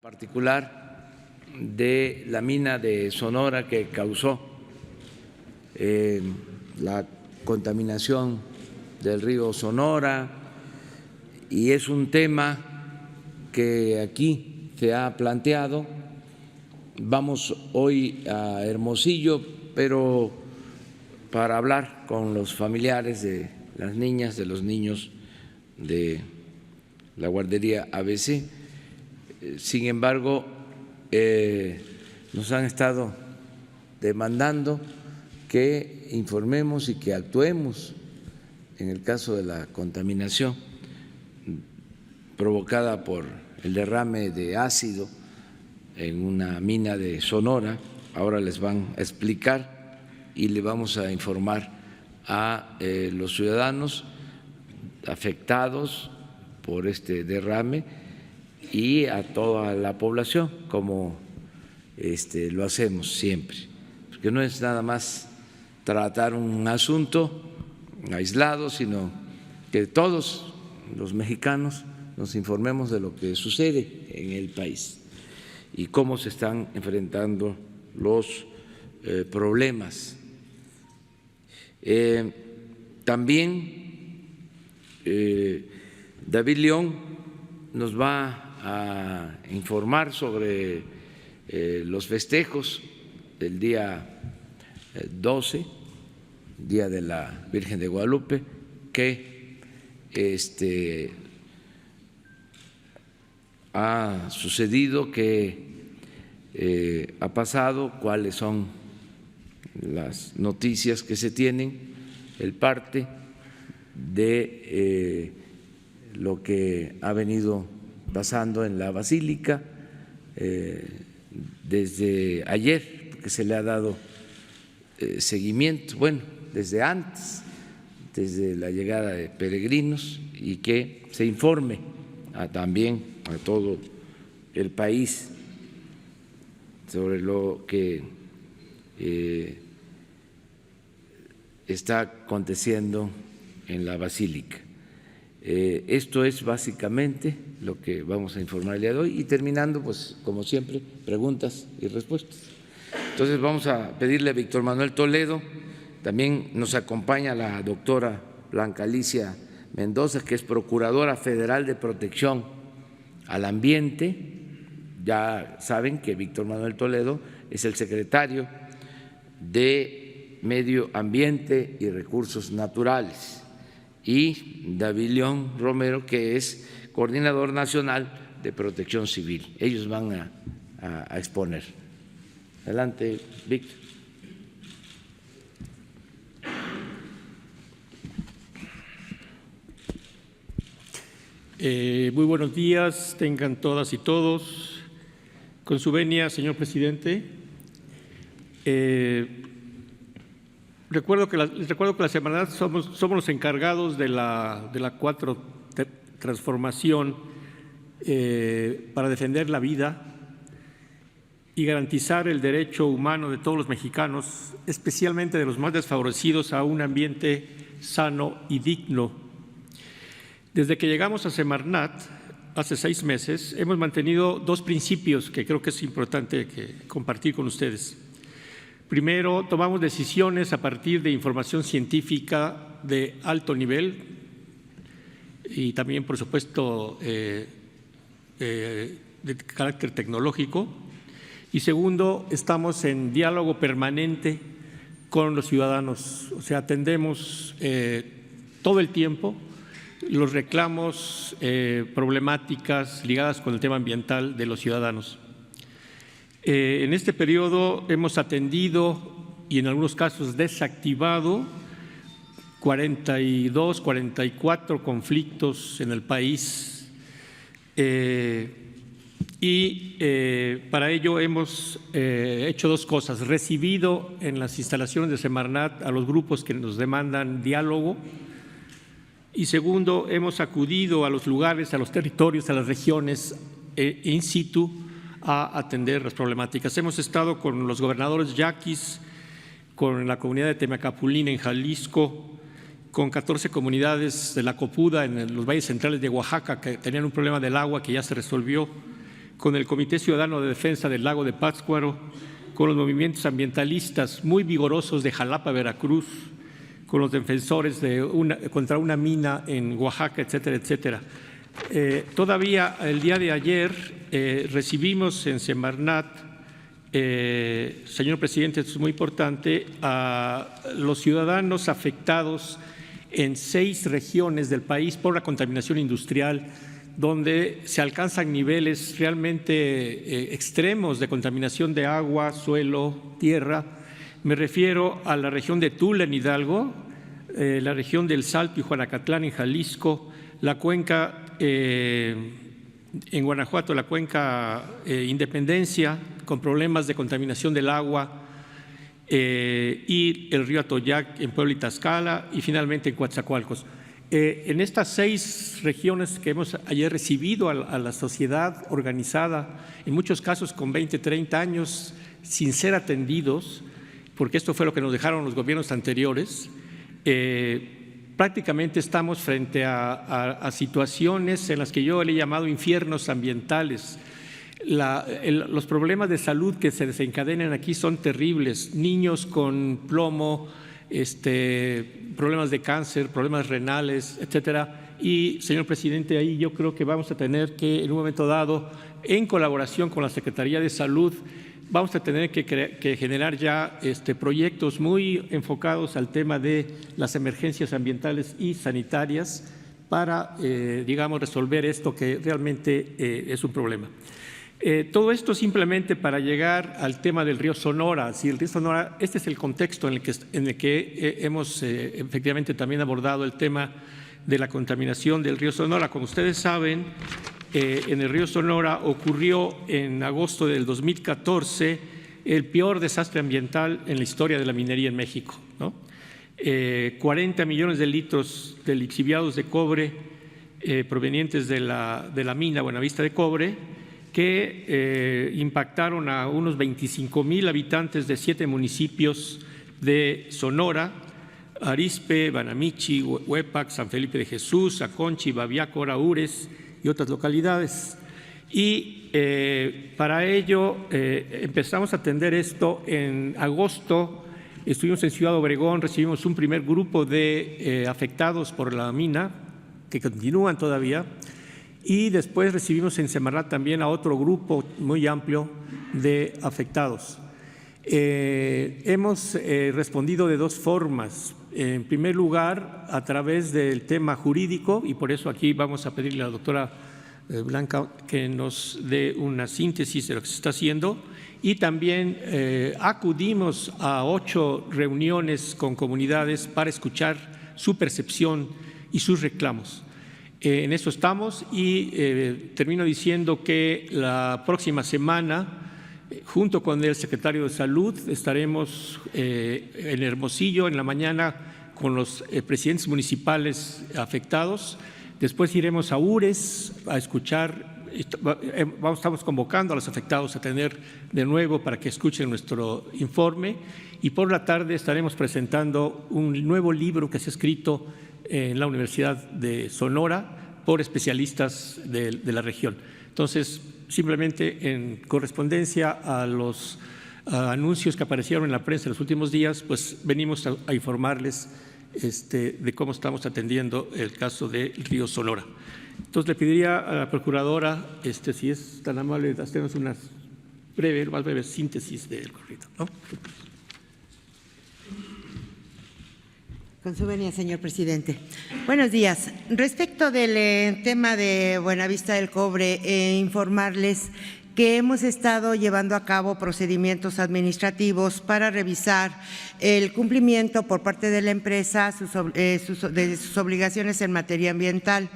particular de la mina de Sonora que causó la contaminación del río Sonora, y es un tema que aquí se ha planteado. Vamos hoy a Hermosillo, pero para hablar con los familiares de las niñas, de los niños de la guardería ABC. Sin embargo, nos han estado demandando que informemos y que actuemos en el caso de la contaminación provocada por el derrame de ácido en una mina de Sonora. Ahora les van a explicar y le vamos a informar a los ciudadanos afectados por este derrame y a toda la población, como lo hacemos siempre, porque no es nada más tratar un asunto aislado, sino que todos los mexicanos nos informemos de lo que sucede en el país y cómo se están enfrentando los problemas. También David León nos va a informar sobre los festejos del día 12, Día de la Virgen de Guadalupe, que ha sucedido, que ha pasado, cuáles son las noticias que se tienen, el parte de lo que ha venido pasando en la Basílica desde ayer, porque se le ha dado seguimiento, bueno, desde antes, desde la llegada de peregrinos, y que se informe también a todo el país sobre lo que está aconteciendo en la Basílica. Esto es básicamente lo que vamos a informar el día de hoy, y terminando, pues como siempre, preguntas y respuestas. Entonces vamos a pedirle a Víctor Manuel Toledo. También nos acompaña la doctora Blanca Alicia Mendoza, que es Procuradora Federal de Protección al Ambiente. Ya saben que Víctor Manuel Toledo es el secretario de Medio Ambiente y Recursos Naturales, y David León Romero, que es Coordinador Nacional de Protección Civil. Ellos van a exponer. Adelante, Víctor. Muy buenos días, tengan todas y todos. Con su venia, señor presidente, les recuerdo que la Semarnat somos los encargados de la 4 transformación para defender la vida y garantizar el derecho humano de todos los mexicanos, especialmente de los más desfavorecidos, a un ambiente sano y digno. Desde que llegamos a Semarnat, hace 6 meses, hemos mantenido 2 principios que creo que es importante compartir con ustedes. Primero, tomamos decisiones a partir de información científica de alto nivel y también, por supuesto, de carácter tecnológico. Y segundo, estamos en diálogo permanente con los ciudadanos, o sea, atendemos todo el tiempo los reclamos, problemáticas ligadas con el tema ambiental de los ciudadanos. En este periodo hemos atendido y en algunos casos desactivado 42, 44 conflictos en el país, para ello hemos hecho 2 cosas: recibido en las instalaciones de Semarnat a los grupos que nos demandan diálogo, y segundo, hemos acudido a los lugares, a los territorios, a las regiones in situ a atender las problemáticas. Hemos estado con los gobernadores yaquis, con la comunidad de Temacapulín en Jalisco, con 14 comunidades de la Copuda en los valles centrales de Oaxaca que tenían un problema del agua que ya se resolvió, con el Comité Ciudadano de Defensa del Lago de Pátzcuaro, con los movimientos ambientalistas muy vigorosos de Jalapa, Veracruz, con los defensores contra una mina en Oaxaca, etcétera, etcétera. Todavía el día de ayer recibimos en Semarnat, señor presidente, esto es muy importante, a los ciudadanos afectados en 6 regiones del país por la contaminación industrial, donde se alcanzan niveles realmente extremos de contaminación de agua, suelo, tierra. Me refiero a la región de Tula, en Hidalgo, la región del Salto y Juanacatlán, en Jalisco, la cuenca en Guanajuato, la cuenca Independencia, con problemas de contaminación del agua, y el río Atoyac en Puebla y Tlaxcala, y finalmente en Coatzacoalcos. En estas 6 regiones que hemos ayer recibido a la sociedad organizada, en muchos casos con 20, 30 años sin ser atendidos, porque esto fue lo que nos dejaron los gobiernos anteriores, prácticamente estamos frente a situaciones en las que yo le he llamado infiernos ambientales. Los problemas de salud que se desencadenan aquí son terribles. Niños con plomo, problemas de cáncer, problemas renales, etcétera. Y, señor presidente, ahí yo creo que vamos a tener que, en un momento dado, en colaboración con la Secretaría de Salud, vamos a tener que generar ya proyectos muy enfocados al tema de las emergencias ambientales y sanitarias para, digamos, resolver esto que realmente es un problema. Todo esto simplemente para llegar al tema del río Sonora. Si el río Sonora, este es el contexto en el que hemos efectivamente también abordado el tema de la contaminación del río Sonora. Como ustedes saben, en el río Sonora ocurrió en agosto del 2014 el peor desastre ambiental en la historia de la minería en México, ¿no? 40 millones de litros de lixiviados de cobre provenientes de la mina Buenavista de Cobre, que impactaron a unos 25,000 habitantes de 7 municipios de Sonora: Arizpe, Banamichi, Huepac, San Felipe de Jesús, Aconchi, Babiácora, Ures y otras localidades. Y para ello empezamos a atender esto en agosto. Estuvimos en Ciudad Obregón, recibimos un primer grupo de afectados por la mina, que continúan todavía, y después recibimos en Semarnat también a otro grupo muy amplio de afectados. Hemos respondido de 2 formas. En primer lugar, a través del tema jurídico, y por eso aquí vamos a pedirle a la doctora Blanca que nos dé una síntesis de lo que se está haciendo, y también acudimos a 8 reuniones con comunidades para escuchar su percepción y sus reclamos. En eso estamos, y termino diciendo que la próxima semana, junto con el secretario de Salud, estaremos en Hermosillo en la mañana con los presidentes municipales afectados. Después iremos a Ures a escuchar, estamos convocando a los afectados a tener de nuevo para que escuchen nuestro informe, y por la tarde estaremos presentando un nuevo libro que se ha escrito en la Universidad de Sonora por especialistas de la región. Entonces, simplemente en correspondencia a los anuncios que aparecieron en la prensa en los últimos días, pues venimos a informarles de cómo estamos atendiendo el caso del río Sonora. Entonces, le pediría a la procuradora, si es tan amable, hacernos una más breve síntesis del corrido, ¿no? Con su venia, señor presidente. Buenos días. Respecto del tema de Buenavista del Cobre, informarles que hemos estado llevando a cabo procedimientos administrativos para revisar el cumplimiento por parte de la empresa de sus obligaciones en materia ambiental,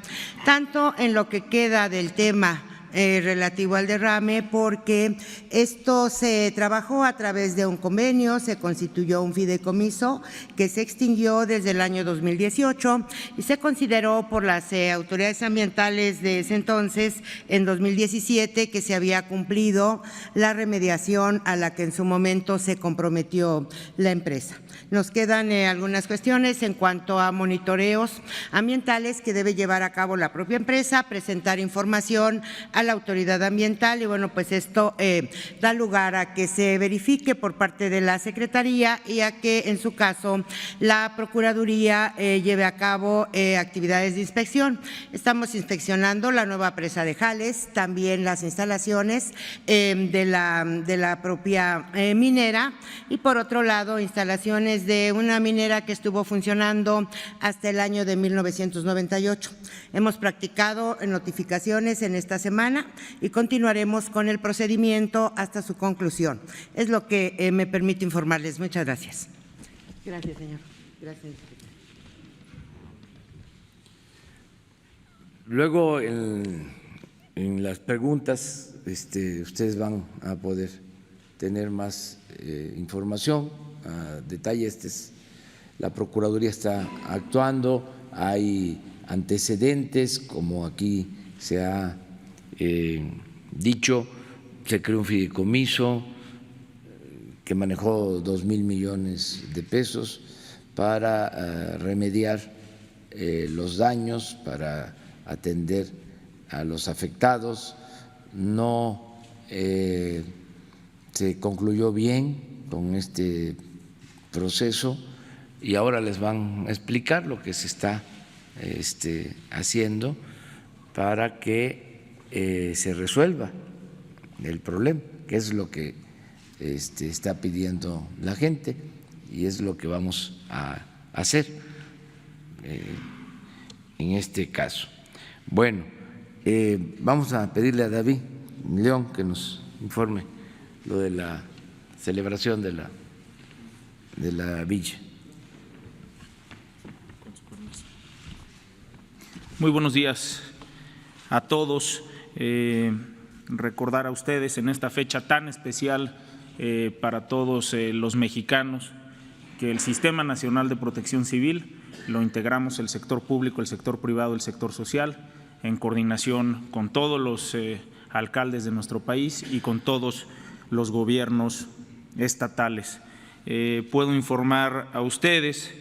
tanto en lo que queda del tema relativo al derrame, porque esto se trabajó a través de un convenio, se constituyó un fideicomiso que se extinguió desde el año 2018 y se consideró por las autoridades ambientales de ese entonces, en 2017, que se había cumplido la remediación a la que en su momento se comprometió la empresa. Nos quedan algunas cuestiones en cuanto a monitoreos ambientales que debe llevar a cabo la propia empresa, presentar información a la autoridad ambiental y bueno, pues esto da lugar a que se verifique por parte de la Secretaría y a que en su caso la Procuraduría lleve a cabo actividades de inspección. Estamos inspeccionando la nueva presa de Jales, también las instalaciones de la propia minera y por otro lado instalaciones de una minera que estuvo funcionando hasta el año de 1998. Hemos practicado notificaciones en esta semana y continuaremos con el procedimiento hasta su conclusión. Es lo que me permite informarles. Muchas gracias. Gracias, señor. Gracias. Luego, en las preguntas, ustedes van a poder tener más información a detalle. La Procuraduría está actuando, hay antecedentes, como aquí se ha dicho, se creó un fideicomiso que manejó 2,000 millones de pesos para remediar los daños, para atender a los afectados. No se concluyó bien con este proceso y ahora les van a explicar lo que se está haciendo para que se resuelva el problema, que es lo que está pidiendo la gente y es lo que vamos a hacer en este caso. Bueno, vamos a pedirle a David León que nos informe lo de la celebración de la villa. Muy buenos días a todos. Recordar a ustedes en esta fecha tan especial para todos los mexicanos que el Sistema Nacional de Protección Civil lo integramos el sector público, el sector privado, el sector social, en coordinación con todos los alcaldes de nuestro país y con todos los gobiernos estatales. Puedo informar a ustedes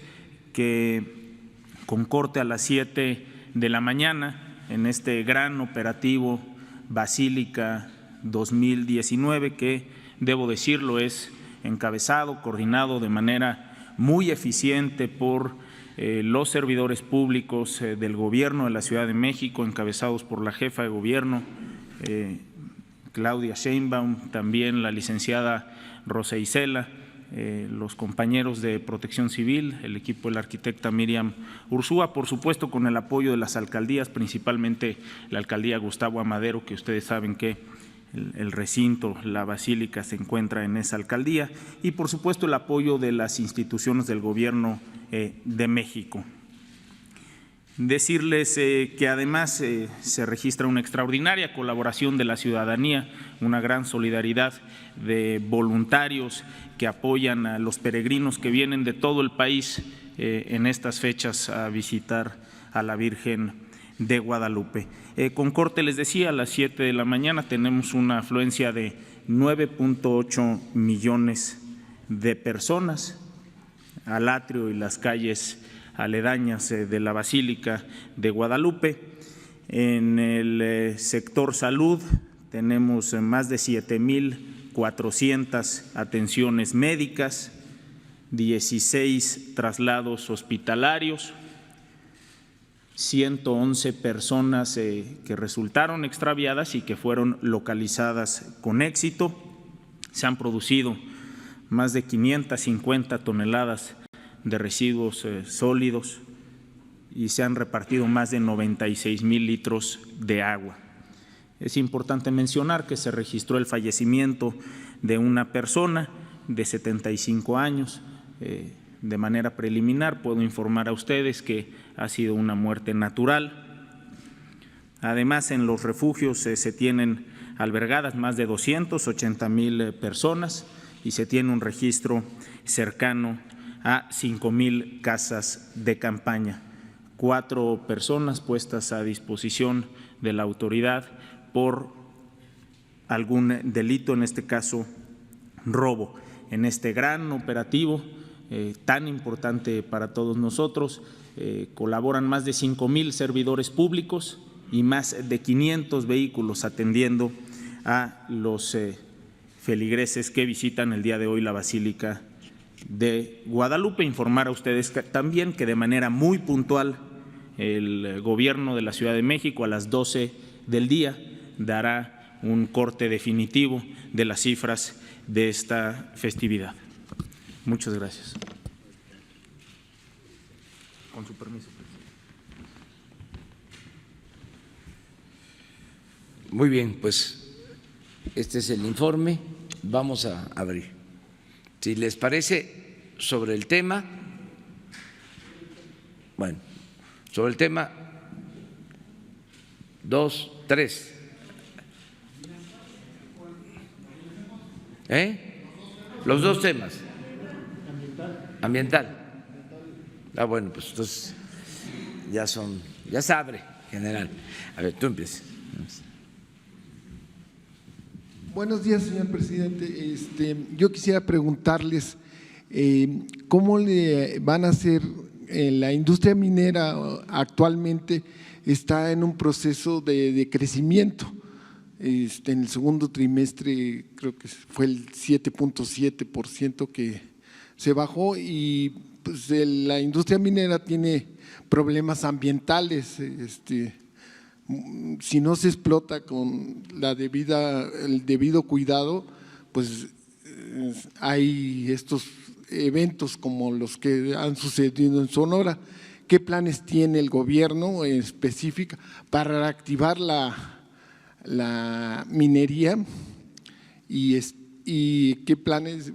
que con corte a las 7 de la mañana, en este gran operativo Basílica 2019, que debo decirlo es encabezado, coordinado de manera muy eficiente por los servidores públicos del Gobierno de la Ciudad de México, encabezados por la jefa de Gobierno, Claudia Sheinbaum, también la licenciada Rosa Isela, los compañeros de Protección Civil, el equipo de la arquitecta Miriam Ursúa, por supuesto con el apoyo de las alcaldías, principalmente la alcaldía Gustavo Amadero, que ustedes saben que el recinto, la basílica se encuentra en esa alcaldía, y por supuesto el apoyo de las instituciones del Gobierno de México. Decirles que además se registra una extraordinaria colaboración de la ciudadanía, una gran solidaridad de voluntarios que apoyan a los peregrinos que vienen de todo el país en estas fechas a visitar a la Virgen de Guadalupe. Con corte, les decía, a las 7 de la mañana tenemos una afluencia de 9.8 millones de personas al atrio y las calles aledañas de la Basílica de Guadalupe. En el sector salud tenemos más de 7.400 atenciones médicas, 16 traslados hospitalarios, 111 personas que resultaron extraviadas y que fueron localizadas con éxito. Se han producido más de 550 toneladas de residuos sólidos y se han repartido más de 96,000 litros de agua. Es importante mencionar que se registró el fallecimiento de una persona de 75 años. De manera preliminar puedo informar a ustedes que ha sido una muerte natural. Además, en los refugios se tienen albergadas más de 280,000 personas y se tiene un registro cercano a 5,000 casas de campaña. 4 personas puestas a disposición de la autoridad por algún delito, en este caso robo. En este gran operativo tan importante para todos nosotros, colaboran más de 5,000 servidores públicos y más de 500 vehículos atendiendo a los feligreses que visitan el día de hoy la Basílica de Guadalupe. Informar a ustedes también que de manera muy puntual el Gobierno de la Ciudad de México a las 12 del día dará un corte definitivo de las cifras de esta festividad. Muchas gracias. Con su permiso. Muy bien, pues este es el informe. Vamos a abrir. Si les parece, sobre el tema, bueno, sobre el tema 2, 3. Los dos temas. Ambiental. Bueno, pues entonces ya se abre, general. A ver, tú empiezas. Buenos días, señor presidente. Yo quisiera preguntarles cómo le van a hacer. La industria minera actualmente está en un proceso de crecimiento. En el segundo trimestre creo que fue el 7.7% que se bajó, y pues la industria minera tiene problemas ambientales. Si no se explota con el debido cuidado, pues hay estos eventos como los que han sucedido en Sonora. ¿Qué planes tiene el gobierno en específico para reactivar la minería y qué planes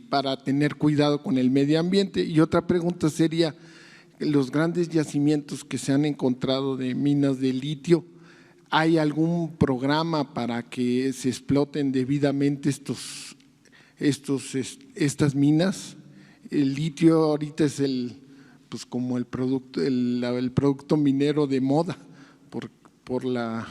para tener cuidado con el medio ambiente? Y otra pregunta sería, los grandes yacimientos que se han encontrado de minas de litio, ¿hay algún programa para que se exploten debidamente estas minas? El litio ahorita es como el producto minero de moda por la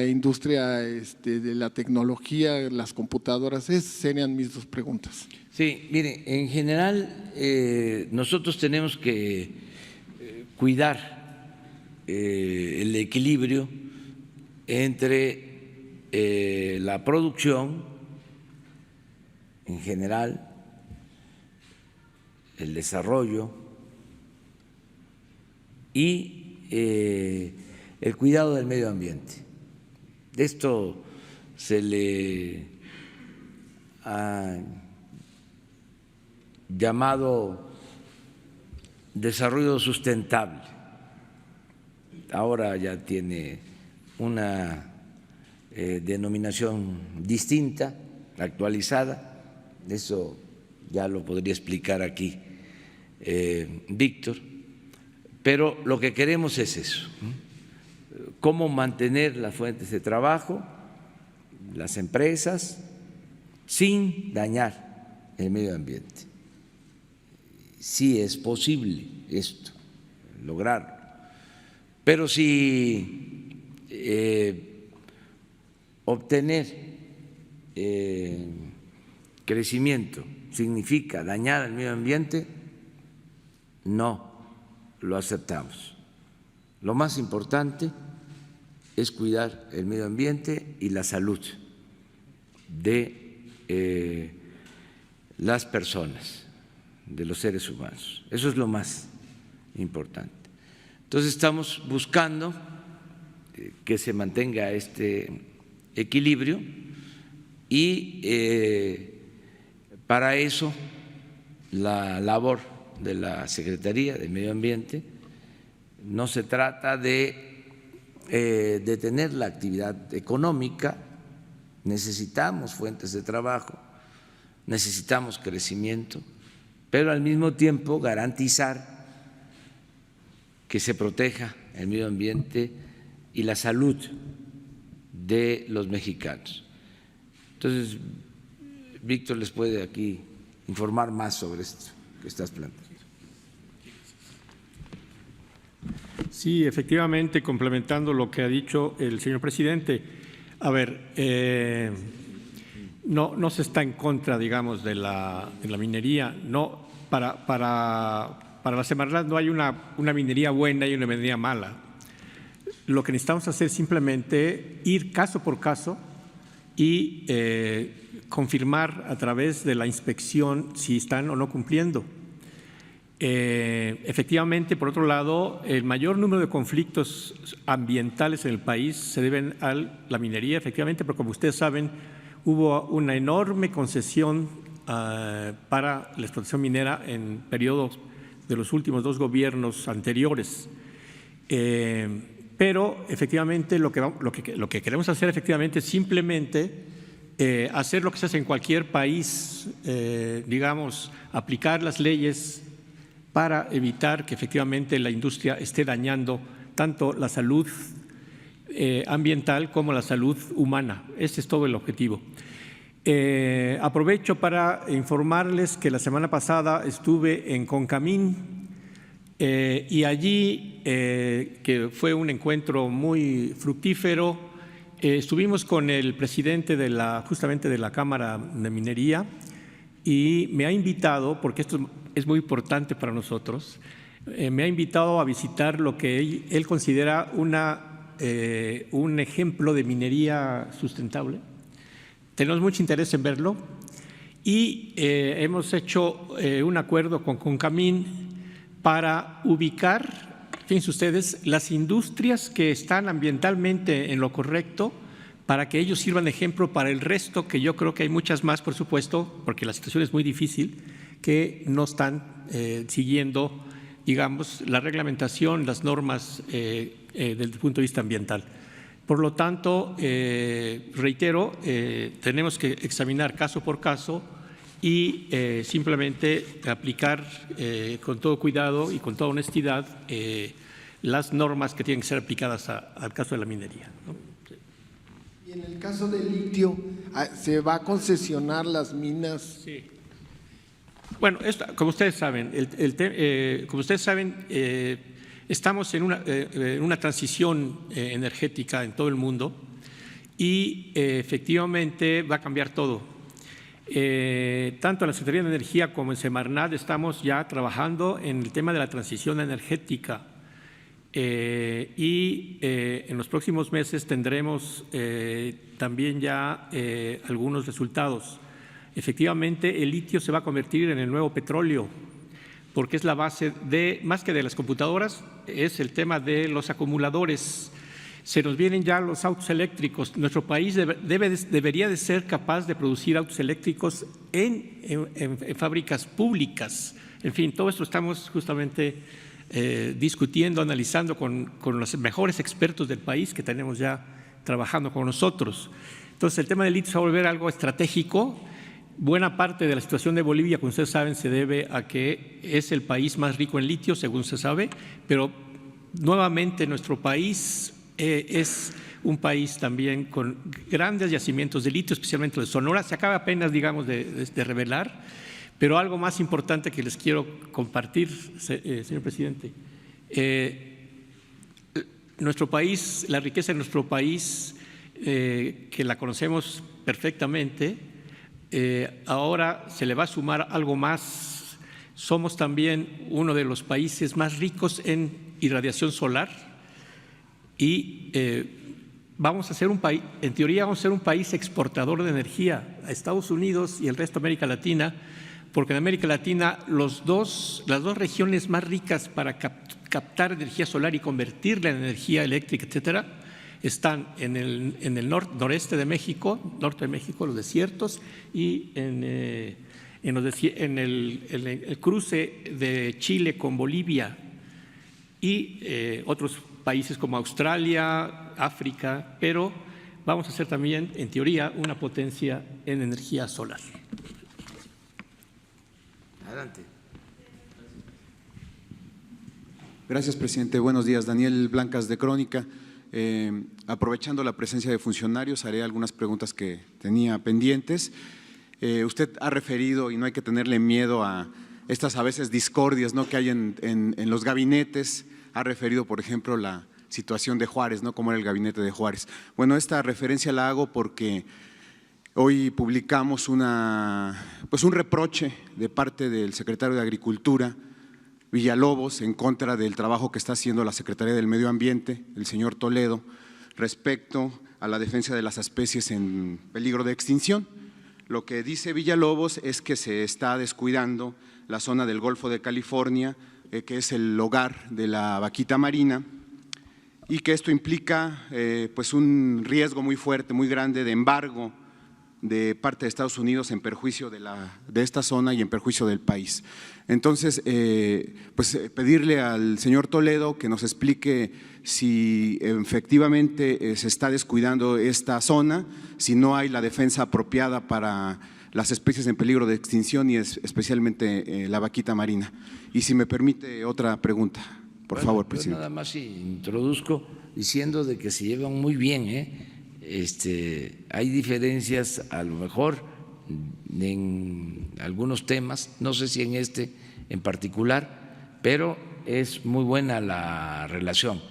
industria de la tecnología, las computadoras. Esas serían mis dos preguntas. Sí, mire, en general nosotros tenemos que cuidar el equilibrio entre la producción en general, el desarrollo y el cuidado del medio ambiente. Esto se le ha llamado desarrollo sustentable. Ahora ya tiene una denominación distinta, actualizada. Eso ya lo podría explicar aquí Víctor, pero lo que queremos es eso, cómo mantener las fuentes de trabajo, las empresas, sin dañar el medio ambiente. Sí es posible esto, lograrlo, pero si obtener crecimiento significa dañar al medio ambiente, no lo aceptamos. Lo más importante es cuidar el medio ambiente y la salud de las personas, de los seres humanos. Eso es lo más importante. Entonces estamos buscando que se mantenga este equilibrio y para eso la labor de la Secretaría de Medio Ambiente no se trata de detener la actividad económica. Necesitamos fuentes de trabajo, necesitamos crecimiento, pero al mismo tiempo garantizar que se proteja el medio ambiente y la salud de los mexicanos. Entonces, Víctor les puede aquí informar más sobre esto que estás planteando. Sí, efectivamente, complementando lo que ha dicho el señor presidente. A ver, no se está en contra, digamos, de la minería. No, para la Semarnat no hay una minería buena y una minería mala. lo que necesitamos hacer es simplemente ir caso por caso y confirmar a través de la inspección si están o no cumpliendo. Efectivamente, por otro lado, el mayor número de conflictos ambientales en el país se deben a la minería, efectivamente, pero como ustedes saben, hubo una enorme concesión para la explotación minera en periodos de los últimos 2 gobiernos anteriores. Pero efectivamente lo que queremos hacer efectivamente es simplemente hacer lo que se hace en cualquier país, digamos, aplicar las leyes para evitar que efectivamente la industria esté dañando tanto la salud ambiental como la salud humana. Ese es todo el objetivo. Aprovecho para informarles que la semana pasada estuve en Concamín y allí, que fue un encuentro muy fructífero, estuvimos con el presidente justamente de la Cámara de Minería y me ha invitado, porque esto es muy importante para nosotros, me ha invitado a visitar lo que él considera un ejemplo de minería sustentable. Tenemos mucho interés en verlo y hemos hecho un acuerdo con Concamín para ubicar, fíjense ustedes, las industrias que están ambientalmente en lo correcto para que ellos sirvan de ejemplo para el resto, que yo creo que hay muchas más, por supuesto, porque la situación es muy difícil, que no están siguiendo, digamos, la reglamentación, las normas desde el punto de vista ambiental. Por lo tanto, reitero, tenemos que examinar caso por caso y simplemente aplicar con todo cuidado y con toda honestidad las normas que tienen que ser aplicadas al caso de la minería, ¿no? Y en el caso del litio, ¿se va a concesionar las minas? Sí. Bueno, como ustedes saben, estamos en una transición energética en todo el mundo y efectivamente va a cambiar todo. Tanto en la Secretaría de Energía como en Semarnat estamos ya trabajando en el tema de la transición energética y en los próximos meses tendremos también ya algunos resultados. Efectivamente, el litio se va a convertir en el nuevo petróleo, porque es la base más que de las computadoras, es el tema de los acumuladores. Se nos vienen ya los autos eléctricos. Nuestro país debería de ser capaz de producir autos eléctricos en fábricas públicas. En fin, todo esto estamos justamente discutiendo, analizando con los mejores expertos del país que tenemos ya trabajando con nosotros. Entonces, el tema del litio se va a volver algo estratégico. Buena parte de la situación de Bolivia, como ustedes saben, se debe a que es el país más rico en litio, según se sabe, pero nuevamente nuestro país es un país también con grandes yacimientos de litio, especialmente de Sonora. Se acaba apenas, digamos, de revelar, pero algo más importante que les quiero compartir, señor presidente. Nuestro país, la riqueza de nuestro país, que la conocemos perfectamente, ahora se le va a sumar algo más. Somos también uno de los países más ricos en irradiación solar y vamos a ser un país, en teoría vamos a ser un país exportador de energía a Estados Unidos y el resto de América Latina, porque en América Latina las dos regiones más ricas para captar energía solar y convertirla en energía eléctrica, etcétera, están en el noreste de México, norte de México, los desiertos, y en el cruce de Chile con Bolivia y otros países como Australia, África, pero vamos a ser también, en teoría, una potencia en energía solar. Adelante. Gracias, presidente. Buenos días. Daniel Blancas, de Crónica. Aprovechando la presencia de funcionarios, haré algunas preguntas que tenía pendientes. Usted ha referido, y no hay que tenerle miedo a estas a veces discordias, ¿no?, que hay en los gabinetes. Ha referido, por ejemplo, la situación de Juárez, ¿no?, cómo era el gabinete de Juárez. Bueno, esta referencia la hago porque hoy publicamos un reproche de parte del secretario de Agricultura Villalobos en contra del trabajo que está haciendo la Secretaría del Medio Ambiente, el señor Toledo, respecto a la defensa de las especies en peligro de extinción. Lo que dice Villalobos es que se está descuidando la zona del Golfo de California, que es el hogar de la vaquita marina, y que esto implica pues un riesgo muy fuerte, muy grande de embargo de parte de Estados Unidos en perjuicio de esta zona y en perjuicio del país. Entonces, pues pedirle al señor Toledo que nos explique si efectivamente se está descuidando esta zona, si no hay la defensa apropiada para las especies en peligro de extinción y especialmente la vaquita marina. Y si me permite otra pregunta, por favor, presidente. Nada más introduzco diciendo de que se llevan muy bien, hay diferencias a lo mejor en algunos temas, no sé si en este en particular, pero es muy buena la relación.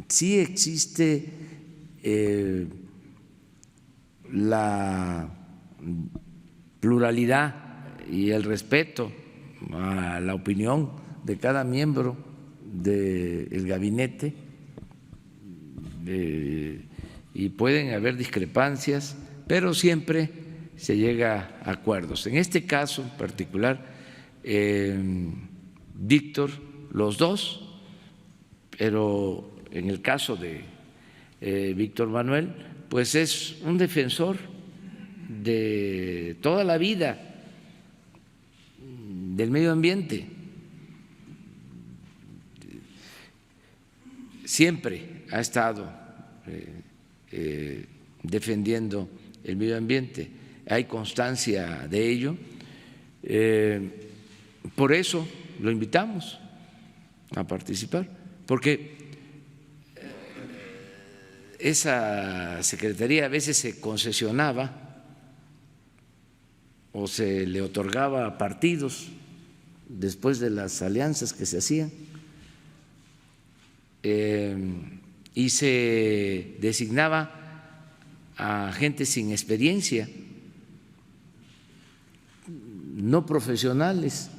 Sí existe la pluralidad y el respeto a la opinión de cada miembro del gabinete, y pueden haber discrepancias, pero siempre se llega a acuerdos. En este caso en particular, Víctor, los dos, pero en el caso de Víctor Manuel, pues es un defensor de toda la vida del medio ambiente. Siempre ha estado defendiendo el medio ambiente, hay constancia de ello, por eso lo invitamos a participar, porque esa secretaría a veces se concesionaba o se le otorgaba a partidos después de las alianzas que se hacían, y se designaba a gente sin experiencia, no profesionales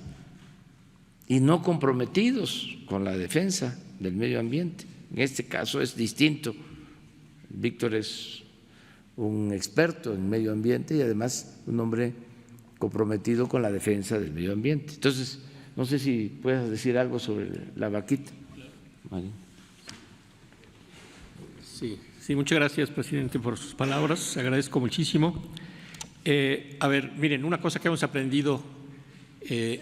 y no comprometidos con la defensa del medio ambiente. En este caso es distinto. Víctor es un experto en medio ambiente y además un hombre comprometido con la defensa del medio ambiente. Entonces, no sé si puedes decir algo sobre la vaquita. María. Sí, muchas gracias, presidente, por sus palabras. Agradezco muchísimo. A ver, miren, una cosa que hemos aprendido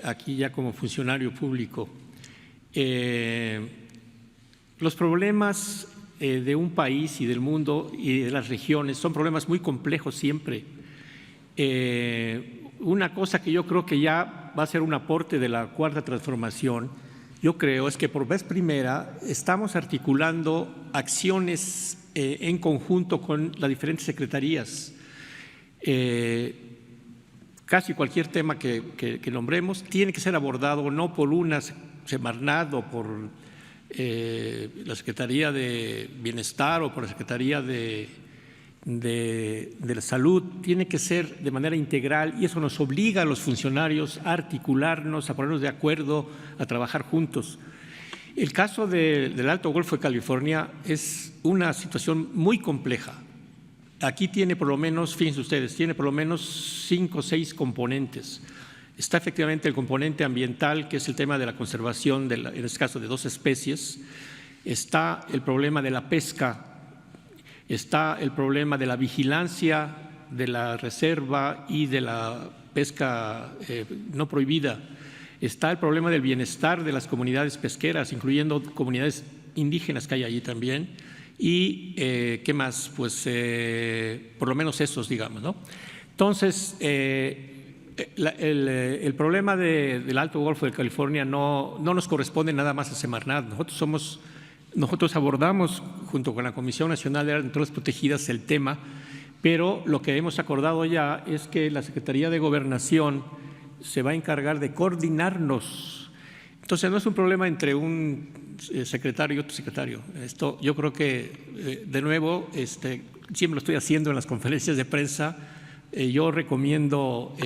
aquí ya como funcionario público, los problemas de un país y del mundo y de las regiones son problemas muy complejos siempre. Una cosa que yo creo que ya va a ser un aporte de la Cuarta Transformación, yo creo, es que por vez primera estamos articulando acciones en conjunto con las diferentes secretarías. Casi cualquier tema que nombremos tiene que ser abordado no por una Semarnat o por la Secretaría de Bienestar o por la Secretaría de la Salud, tiene que ser de manera integral, y eso nos obliga a los funcionarios a articularnos, a ponernos de acuerdo, a trabajar juntos. El caso del Alto Golfo de California es una situación muy compleja. Aquí tiene por lo menos, fíjense ustedes, tiene por lo menos 5 o 6 componentes. Está efectivamente el componente ambiental, que es el tema de la conservación, en este caso de 2 especies. Está el problema de la pesca, está el problema de la vigilancia de la reserva y de la pesca no prohibida. Está el problema del bienestar de las comunidades pesqueras, incluyendo comunidades indígenas que hay allí también. Y, ¿qué más? Pues por lo menos esos, digamos, ¿no? Entonces, el problema del Alto Golfo de California no nos corresponde nada más a Semarnat. Nosotros abordamos, junto con la Comisión Nacional de Áreas Naturales Protegidas, el tema, pero lo que hemos acordado ya es que la Secretaría de Gobernación se va a encargar de coordinarnos. Entonces, no es un problema entre un secretario y otro secretario. Esto yo creo que, de nuevo, siempre lo estoy haciendo en las conferencias de prensa, Yo recomiendo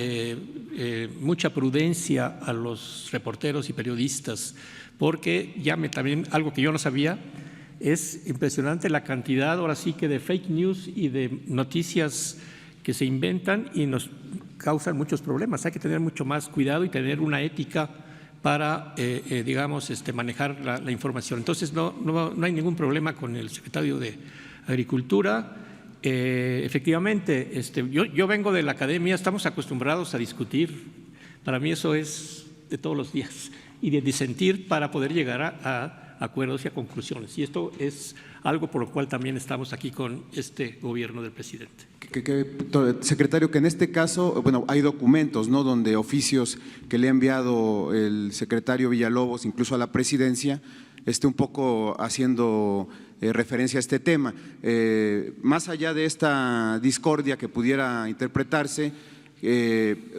mucha prudencia a los reporteros y periodistas, porque también algo que yo no sabía, es impresionante la cantidad, ahora sí que de fake news y de noticias que se inventan y nos causan muchos problemas. Hay que tener mucho más cuidado y tener una ética para, digamos, manejar la información. Entonces, no hay ningún problema con el secretario de Agricultura. Efectivamente, yo vengo de la academia, estamos acostumbrados a discutir. Para mí eso es de todos los días, y de disentir para poder llegar a acuerdos y a conclusiones. Y esto es algo por lo cual también estamos aquí con este gobierno del presidente. Secretario, que en este caso, bueno, hay documentos, ¿no?, donde oficios que le ha enviado el secretario Villalobos, incluso a la presidencia, un poco haciendo referencia a este tema. Más allá de esta discordia que pudiera interpretarse,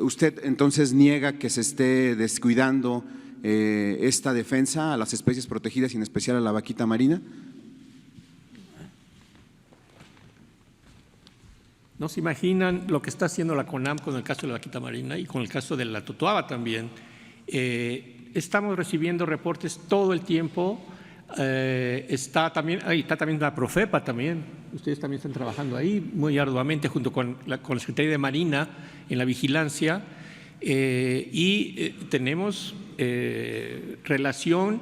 ¿usted entonces niega que se esté descuidando esta defensa a las especies protegidas y en especial a la vaquita marina? No se imaginan lo que está haciendo la CONAM con el caso de la vaquita marina y con el caso de la totoaba también. Estamos recibiendo reportes todo el tiempo. Está también la Profepa también. Ustedes también están trabajando ahí muy arduamente junto con la Secretaría de Marina en la vigilancia. Tenemos relación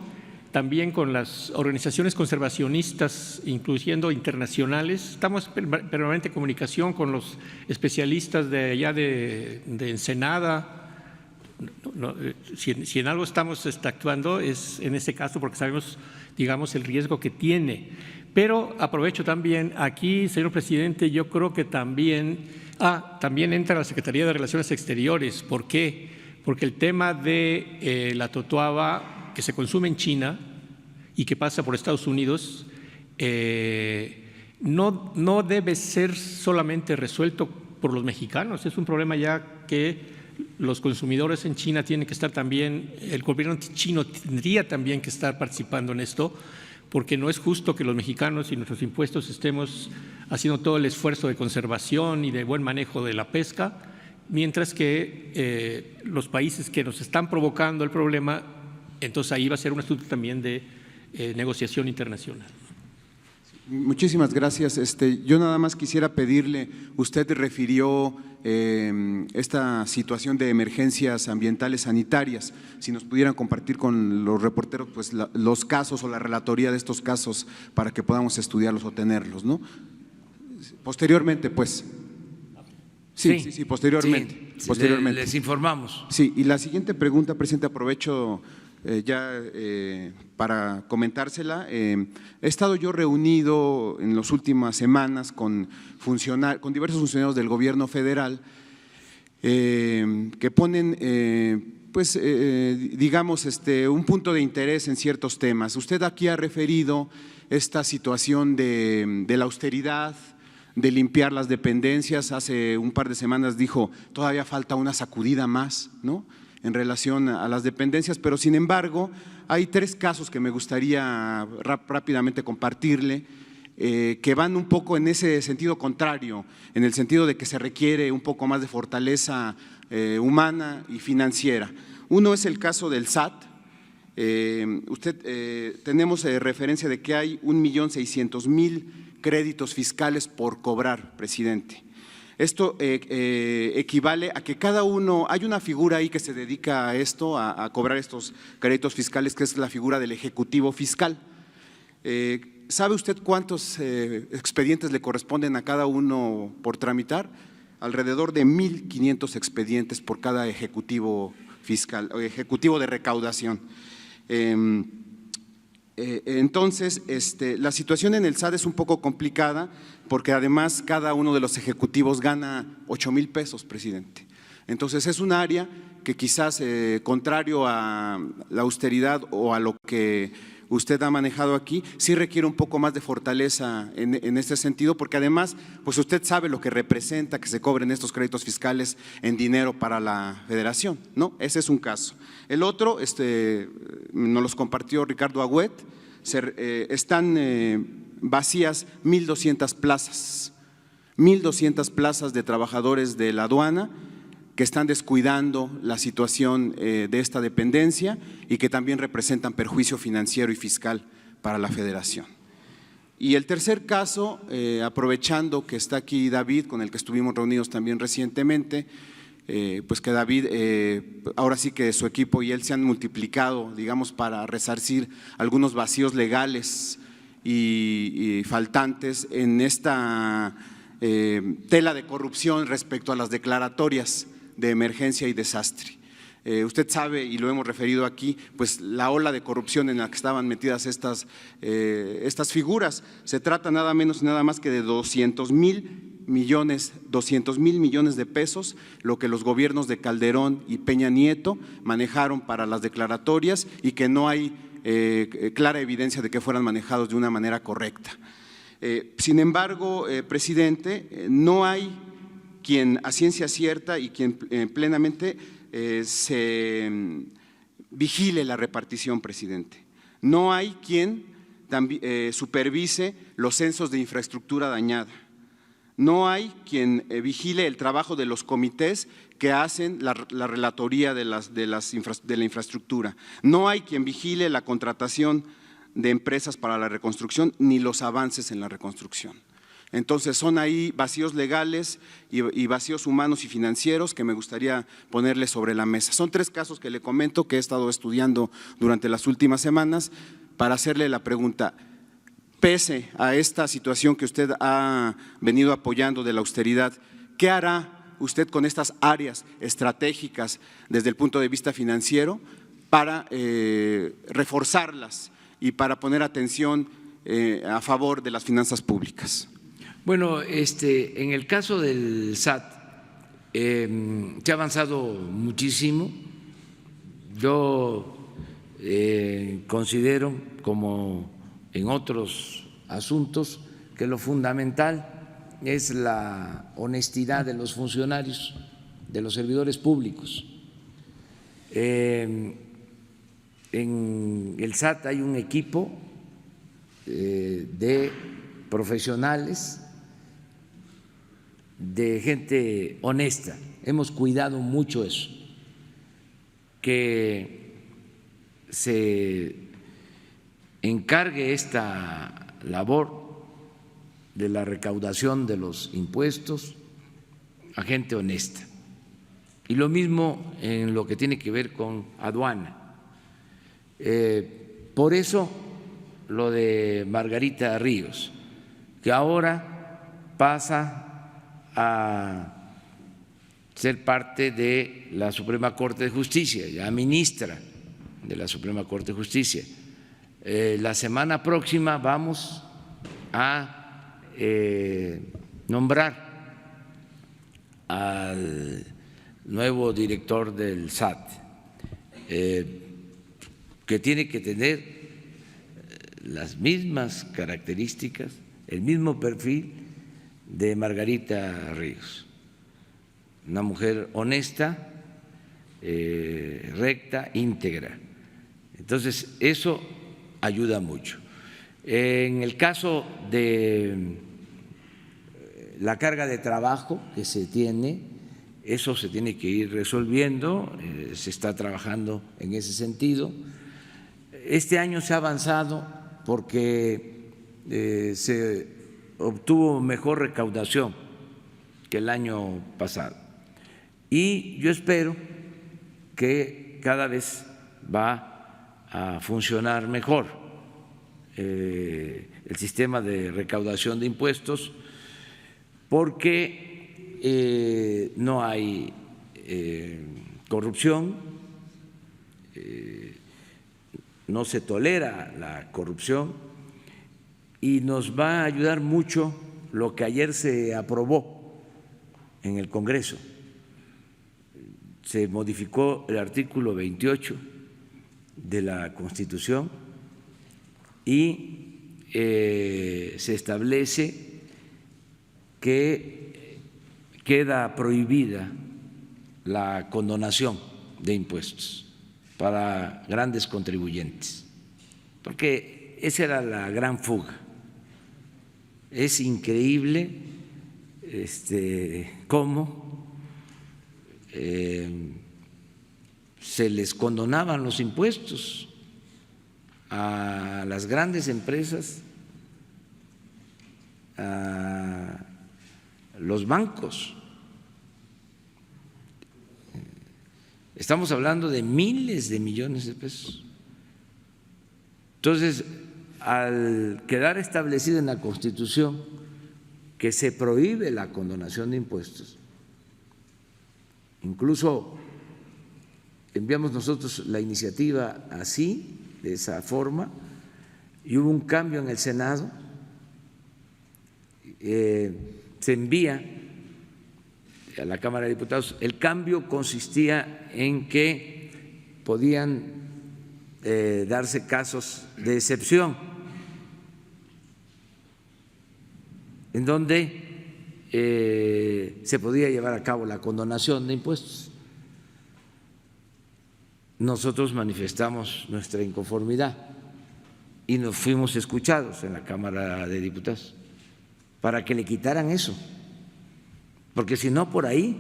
también con las organizaciones conservacionistas, incluyendo internacionales. Estamos permanente en comunicación con los especialistas de allá de Ensenada. Si en algo estamos actuando es en ese caso, porque sabemos, digamos, el riesgo que tiene. Pero aprovecho también aquí, señor presidente, yo creo que también entra la Secretaría de Relaciones Exteriores. ¿Por qué? Porque el tema de la totoaba que se consume en China y que pasa por Estados Unidos no debe ser solamente resuelto por los mexicanos. Es un problema ya que los consumidores en China tienen que estar también, el gobierno chino tendría también que estar participando en esto, porque no es justo que los mexicanos y nuestros impuestos estemos haciendo todo el esfuerzo de conservación y de buen manejo de la pesca, mientras que los países que nos están provocando el problema, entonces ahí va a ser un asunto también de negociación internacional. Muchísimas gracias. Yo nada más quisiera pedirle, usted refirió esta situación de emergencias ambientales sanitarias, si nos pudieran compartir con los reporteros pues los casos o la relatoría de estos casos para que podamos estudiarlos o tenerlos, ¿no? Posteriormente, pues. Sí, posteriormente. Sí, posteriormente. Les informamos. Sí, y la siguiente pregunta, presidente, aprovecho para comentársela. He estado yo reunido en las últimas semanas con diversos funcionarios del gobierno federal que ponen digamos un punto de interés en ciertos temas. Usted aquí ha referido esta situación de la austeridad, de limpiar las dependencias. Hace un par de semanas dijo todavía falta una sacudida más, ¿no?, en relación a las dependencias, pero sin embargo hay tres casos que me gustaría rápidamente compartirle que van un poco en ese sentido contrario, en el sentido de que se requiere un poco más de fortaleza humana y financiera. Uno es el caso del SAT. Tenemos referencia de que hay 1.600.000 créditos fiscales por cobrar, presidente. Esto equivale a que cada uno, hay una figura ahí que se dedica a esto, a cobrar estos créditos fiscales, que es la figura del ejecutivo fiscal. ¿Sabe usted cuántos expedientes le corresponden a cada uno por tramitar? Alrededor de 1.500 expedientes por cada ejecutivo fiscal o ejecutivo de recaudación. Entonces, la situación en el SAT es un poco complicada porque además cada uno de los ejecutivos gana 8,000 pesos, presidente. Entonces es un área que quizás, contrario a la austeridad o a lo que usted ha manejado aquí, sí requiere un poco más de fortaleza en este sentido, porque además, pues usted sabe lo que representa que se cobren estos créditos fiscales en dinero para la federación, ¿no? Ese es un caso. El otro, nos los compartió Ricardo Agüet, están vacías 1.200 plazas 1,200 plazas de trabajadores de la aduana que están descuidando la situación de esta dependencia y que también representan perjuicio financiero y fiscal para la Federación. Y el tercer caso, aprovechando que está aquí David, con el que estuvimos reunidos también recientemente, pues que David, ahora sí que su equipo y él se han multiplicado, digamos, para resarcir algunos vacíos legales y faltantes en esta tela de corrupción respecto a las declaratorias de emergencia y desastre. Usted sabe, y lo hemos referido aquí, pues la ola de corrupción en la que estaban metidas estas figuras. Se trata nada menos y nada más que de 200,000 millones de pesos, lo que los gobiernos de Calderón y Peña Nieto manejaron para las declaratorias y que no hay clara evidencia de que fueran manejados de una manera correcta. Sin embargo, presidente, no hay quien a ciencia cierta y quien plenamente se vigile la repartición, presidente. No hay quien supervise los censos de infraestructura dañada. No hay quien vigile el trabajo de los comités que hacen la relatoría de la infraestructura. No hay quien vigile la contratación de empresas para la reconstrucción ni los avances en la reconstrucción. Entonces son ahí vacíos legales y vacíos humanos y financieros que me gustaría ponerle sobre la mesa. Son 3 casos que le comento que he estado estudiando durante las últimas semanas para hacerle la pregunta. Pese a esta situación que usted ha venido apoyando de la austeridad, ¿qué hará usted con estas áreas estratégicas desde el punto de vista financiero para reforzarlas y para poner atención a favor de las finanzas públicas? Bueno, en el caso del SAT se ha avanzado muchísimo. Yo considero, como en otros asuntos, que lo fundamental es la honestidad de los funcionarios, de los servidores públicos. En el SAT hay un equipo de profesionales, de gente honesta. Hemos cuidado mucho eso, que se encargue esta labor de la recaudación de los impuestos a gente honesta. Y lo mismo en lo que tiene que ver con aduana. Por eso lo de Margarita Ríos, que ahora pasa a ser parte de la Suprema Corte de Justicia, ya ministra de la Suprema Corte de Justicia. La semana próxima vamos a nombrar al nuevo director del SAT, que tiene que tener las mismas características, el mismo perfil de Margarita Ríos, una mujer honesta, recta, íntegra. Entonces, eso ayuda mucho. En el caso de la carga de trabajo que se tiene, eso se tiene que ir resolviendo, se está trabajando en ese sentido. Este año se ha avanzado porque se obtuvo mejor recaudación que el año pasado y yo espero que cada vez va a funcionar mejor el sistema de recaudación de impuestos, porque no hay corrupción, no se tolera la corrupción, y nos va a ayudar mucho lo que ayer se aprobó en el Congreso. Se modificó el artículo 28 de la Constitución y se establece que queda prohibida la condonación de impuestos para grandes contribuyentes, porque esa era la gran fuga. Es increíble cómo se les condonaban los impuestos a las grandes empresas, a los bancos. Estamos hablando de miles de millones de pesos. Entonces, al quedar establecido en la Constitución que se prohíbe la condonación de impuestos, incluso enviamos nosotros la iniciativa así, de esa forma, y hubo un cambio en el Senado, se envía a la Cámara de Diputados. El cambio consistía en que podían darse casos de excepción, en donde se podía llevar a cabo la condonación de impuestos. Nosotros manifestamos nuestra inconformidad y nos fuimos escuchados en la Cámara de Diputados para que le quitaran eso, porque si no, por ahí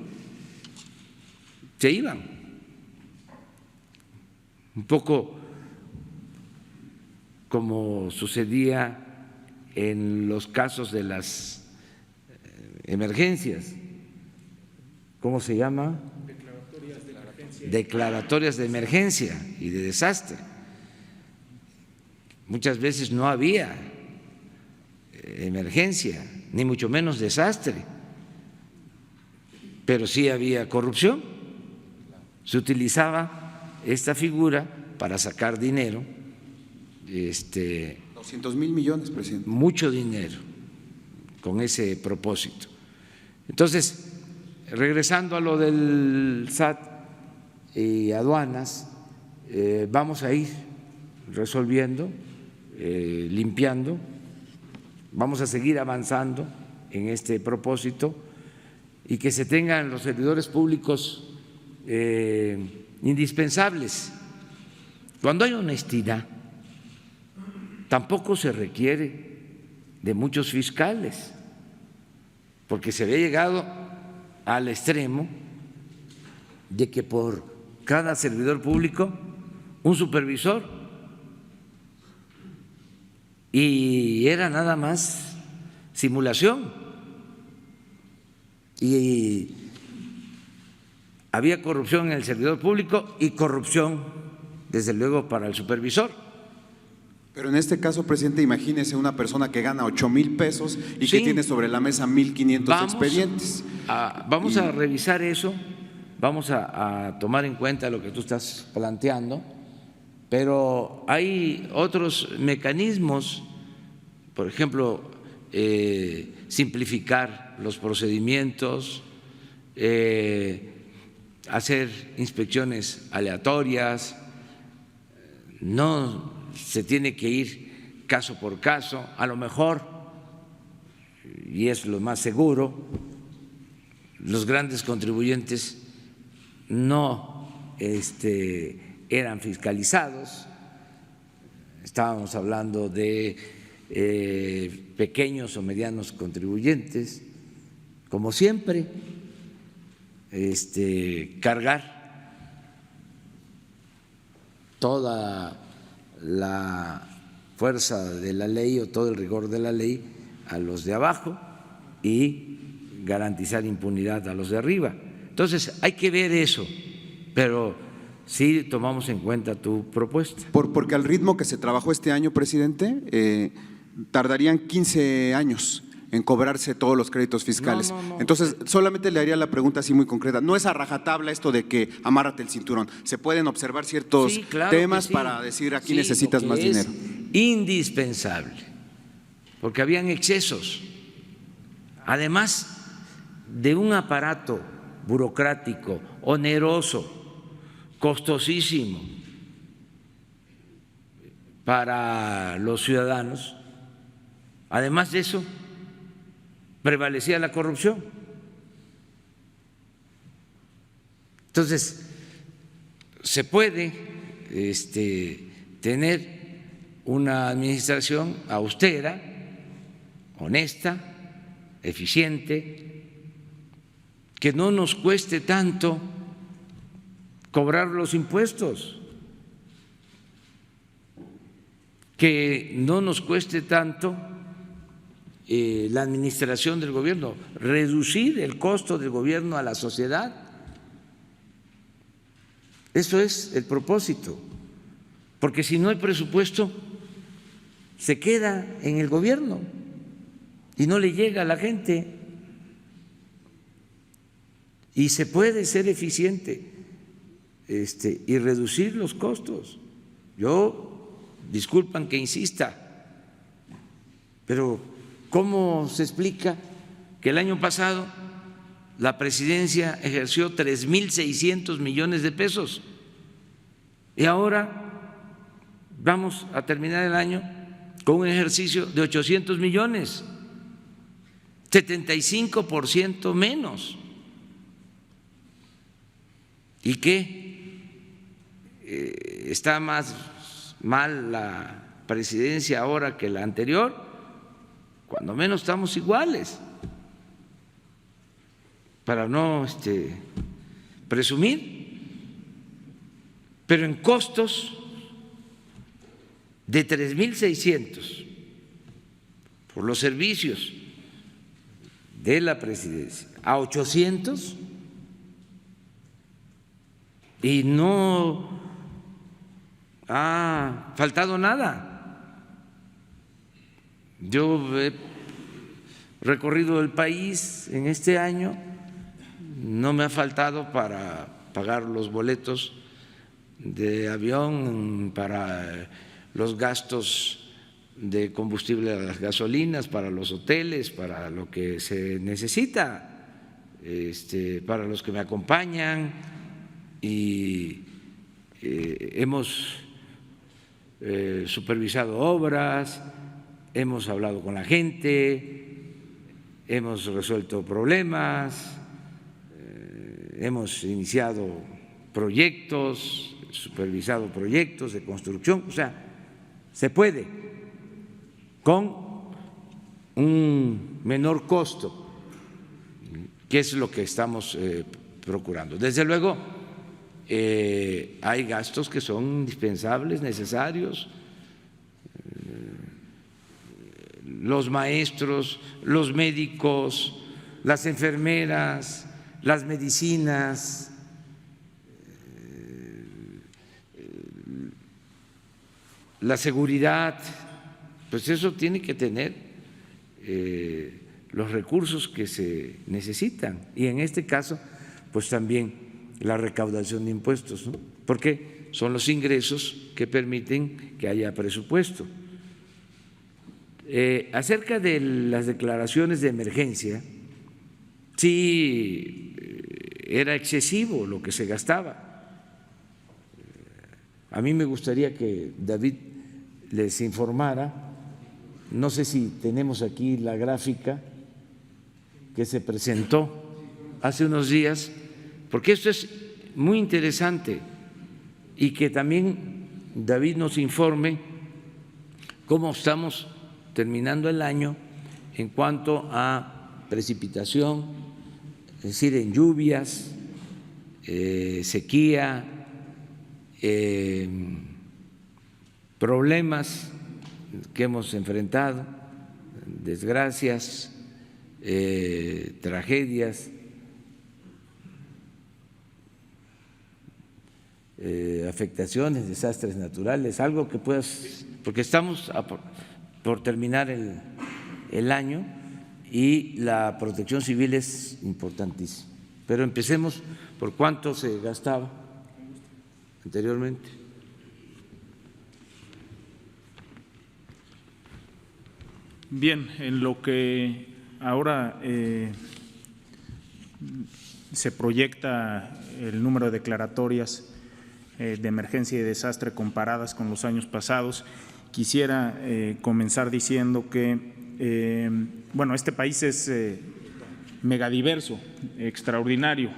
se iban. Un poco como sucedía en los casos de las emergencias. ¿Cómo se llama? Declaratorias de emergencia y de desastre. Muchas veces no había emergencia, ni mucho menos desastre, pero sí había corrupción. Se utilizaba esta figura para sacar dinero, 200,000 millones, presidente. Mucho dinero, con ese propósito. Entonces, regresando a lo del SAT y aduanas, vamos a ir resolviendo, limpiando, vamos a seguir avanzando en este propósito y que se tengan los servidores públicos indispensables. Cuando hay honestidad, tampoco se requiere de muchos fiscales, porque se había llegado al extremo de que por cada servidor público un supervisor, y era nada más simulación, y había corrupción en el servidor público y corrupción, desde luego, para el supervisor. Pero en este caso, presidente, imagínese una persona que gana 8,000 pesos y Sí. que tiene sobre la mesa 1,500 expedientes. Vamos a revisar eso, vamos a tomar en cuenta lo que tú estás planteando, pero hay otros mecanismos, por ejemplo, simplificar los procedimientos, hacer inspecciones aleatorias, no se tiene que ir caso por caso, a lo mejor, y es lo más seguro, los grandes contribuyentes no eran fiscalizados, estábamos hablando de pequeños o medianos contribuyentes, como siempre, cargar toda la fuerza de la ley o todo el rigor de la ley a los de abajo y garantizar impunidad a los de arriba. Entonces hay que ver eso, pero sí tomamos en cuenta tu propuesta. Porque al ritmo que se trabajó este año, presidente, tardarían 15 años en cobrarse todos los créditos fiscales. No. Entonces, solamente le haría la pregunta así muy concreta. No es a rajatabla esto de que amárrate el cinturón. Se pueden observar ciertos Sí, claro temas que sí. para decir aquí Sí, necesitas lo más que es dinero. indispensable, porque habían excesos, además de un aparato burocrático, oneroso, costosísimo para los ciudadanos. Además de eso, prevalecía la corrupción. Entonces, se puede tener una administración austera, honesta, eficiente, que no nos cueste tanto cobrar los impuestos, que no nos cueste tanto la administración del gobierno, reducir el costo del gobierno a la sociedad. Eso es el propósito, porque si no hay presupuesto, se queda en el gobierno y no le llega a la gente. Y se puede ser eficiente y reducir los costos. Disculpan que insista, pero ¿cómo se explica que el año pasado la presidencia ejerció 3.600 millones de pesos y ahora vamos a terminar el año con un ejercicio de 800 millones, 75% menos? ¿Y qué? ¿Está más mal la presidencia ahora que la anterior? Cuando menos estamos iguales, para no presumir, pero en costos de 3.600 por los servicios de la presidencia a 800, y no ha faltado nada. Yo he recorrido el país en este año, no me ha faltado para pagar los boletos de avión, para los gastos de combustible de las gasolinas, para los hoteles, para lo que se necesita, para los que me acompañan, y hemos supervisado obras, hemos hablado con la gente, hemos resuelto problemas, hemos iniciado proyectos, supervisado proyectos de construcción. O sea, se puede con un menor costo, que es lo que estamos procurando. Desde luego, hay gastos que son indispensables, necesarios. Los maestros, los médicos, las enfermeras, las medicinas, la seguridad, pues eso tiene que tener los recursos que se necesitan, y en este caso pues también la recaudación de impuestos, ¿no? Porque son los ingresos que permiten que haya presupuesto. Acerca de las declaraciones de emergencia, sí era excesivo lo que se gastaba. A mí me gustaría que David les informara, no sé si tenemos aquí la gráfica que se presentó hace unos días, porque esto es muy interesante, y que también David nos informe cómo estamos terminando el año en cuanto a precipitación, es decir, en lluvias, sequía, problemas que hemos enfrentado, desgracias, tragedias, afectaciones, desastres naturales, algo que puedas, porque estamos por terminar el año y la protección civil es importantísima. Pero empecemos por cuánto se gastaba anteriormente. Bien, en lo que ahora se proyecta el número de declaratorias de emergencia y desastre comparadas con los años pasados, quisiera comenzar diciendo que, bueno, este país es megadiverso, extraordinario.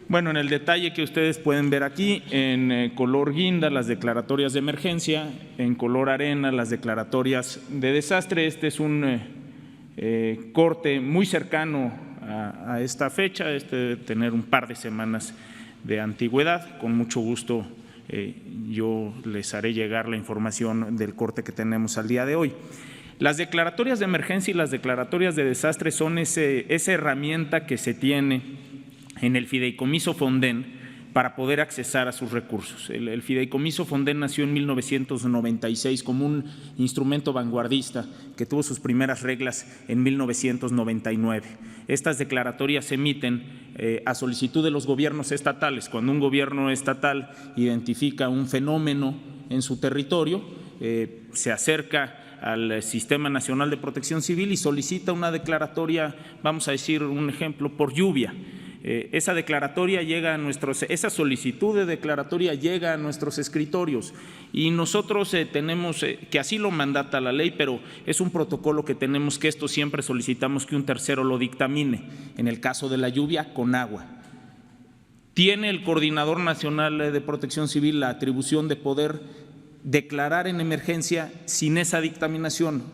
Bueno, en el detalle que ustedes pueden ver aquí, en color guinda las declaratorias de emergencia, en color arena las declaratorias de desastre. Este es un corte muy cercano a esta fecha, tener un par de semanas de antigüedad. Con mucho gusto yo les haré llegar la información del corte que tenemos al día de hoy. Las declaratorias de emergencia y las declaratorias de desastre son esa herramienta que se tiene en el Fideicomiso Fonden para poder accesar a sus recursos. El Fideicomiso Fonden nació en 1996 como un instrumento vanguardista que tuvo sus primeras reglas en 1999. Estas declaratorias se emiten a solicitud de los gobiernos estatales. Cuando un gobierno estatal identifica un fenómeno en su territorio, se acerca al Sistema Nacional de Protección Civil y solicita una declaratoria, vamos a decir un ejemplo, por lluvia. Esa declaratoria llega a esa solicitud de declaratoria llega a nuestros escritorios y nosotros tenemos que así lo mandata la ley, pero es un protocolo que tenemos que esto siempre solicitamos que un tercero lo dictamine. En el caso de la lluvia, con agua. Tiene el Coordinador Nacional de Protección Civil la atribución de poder declarar en emergencia sin esa dictaminación.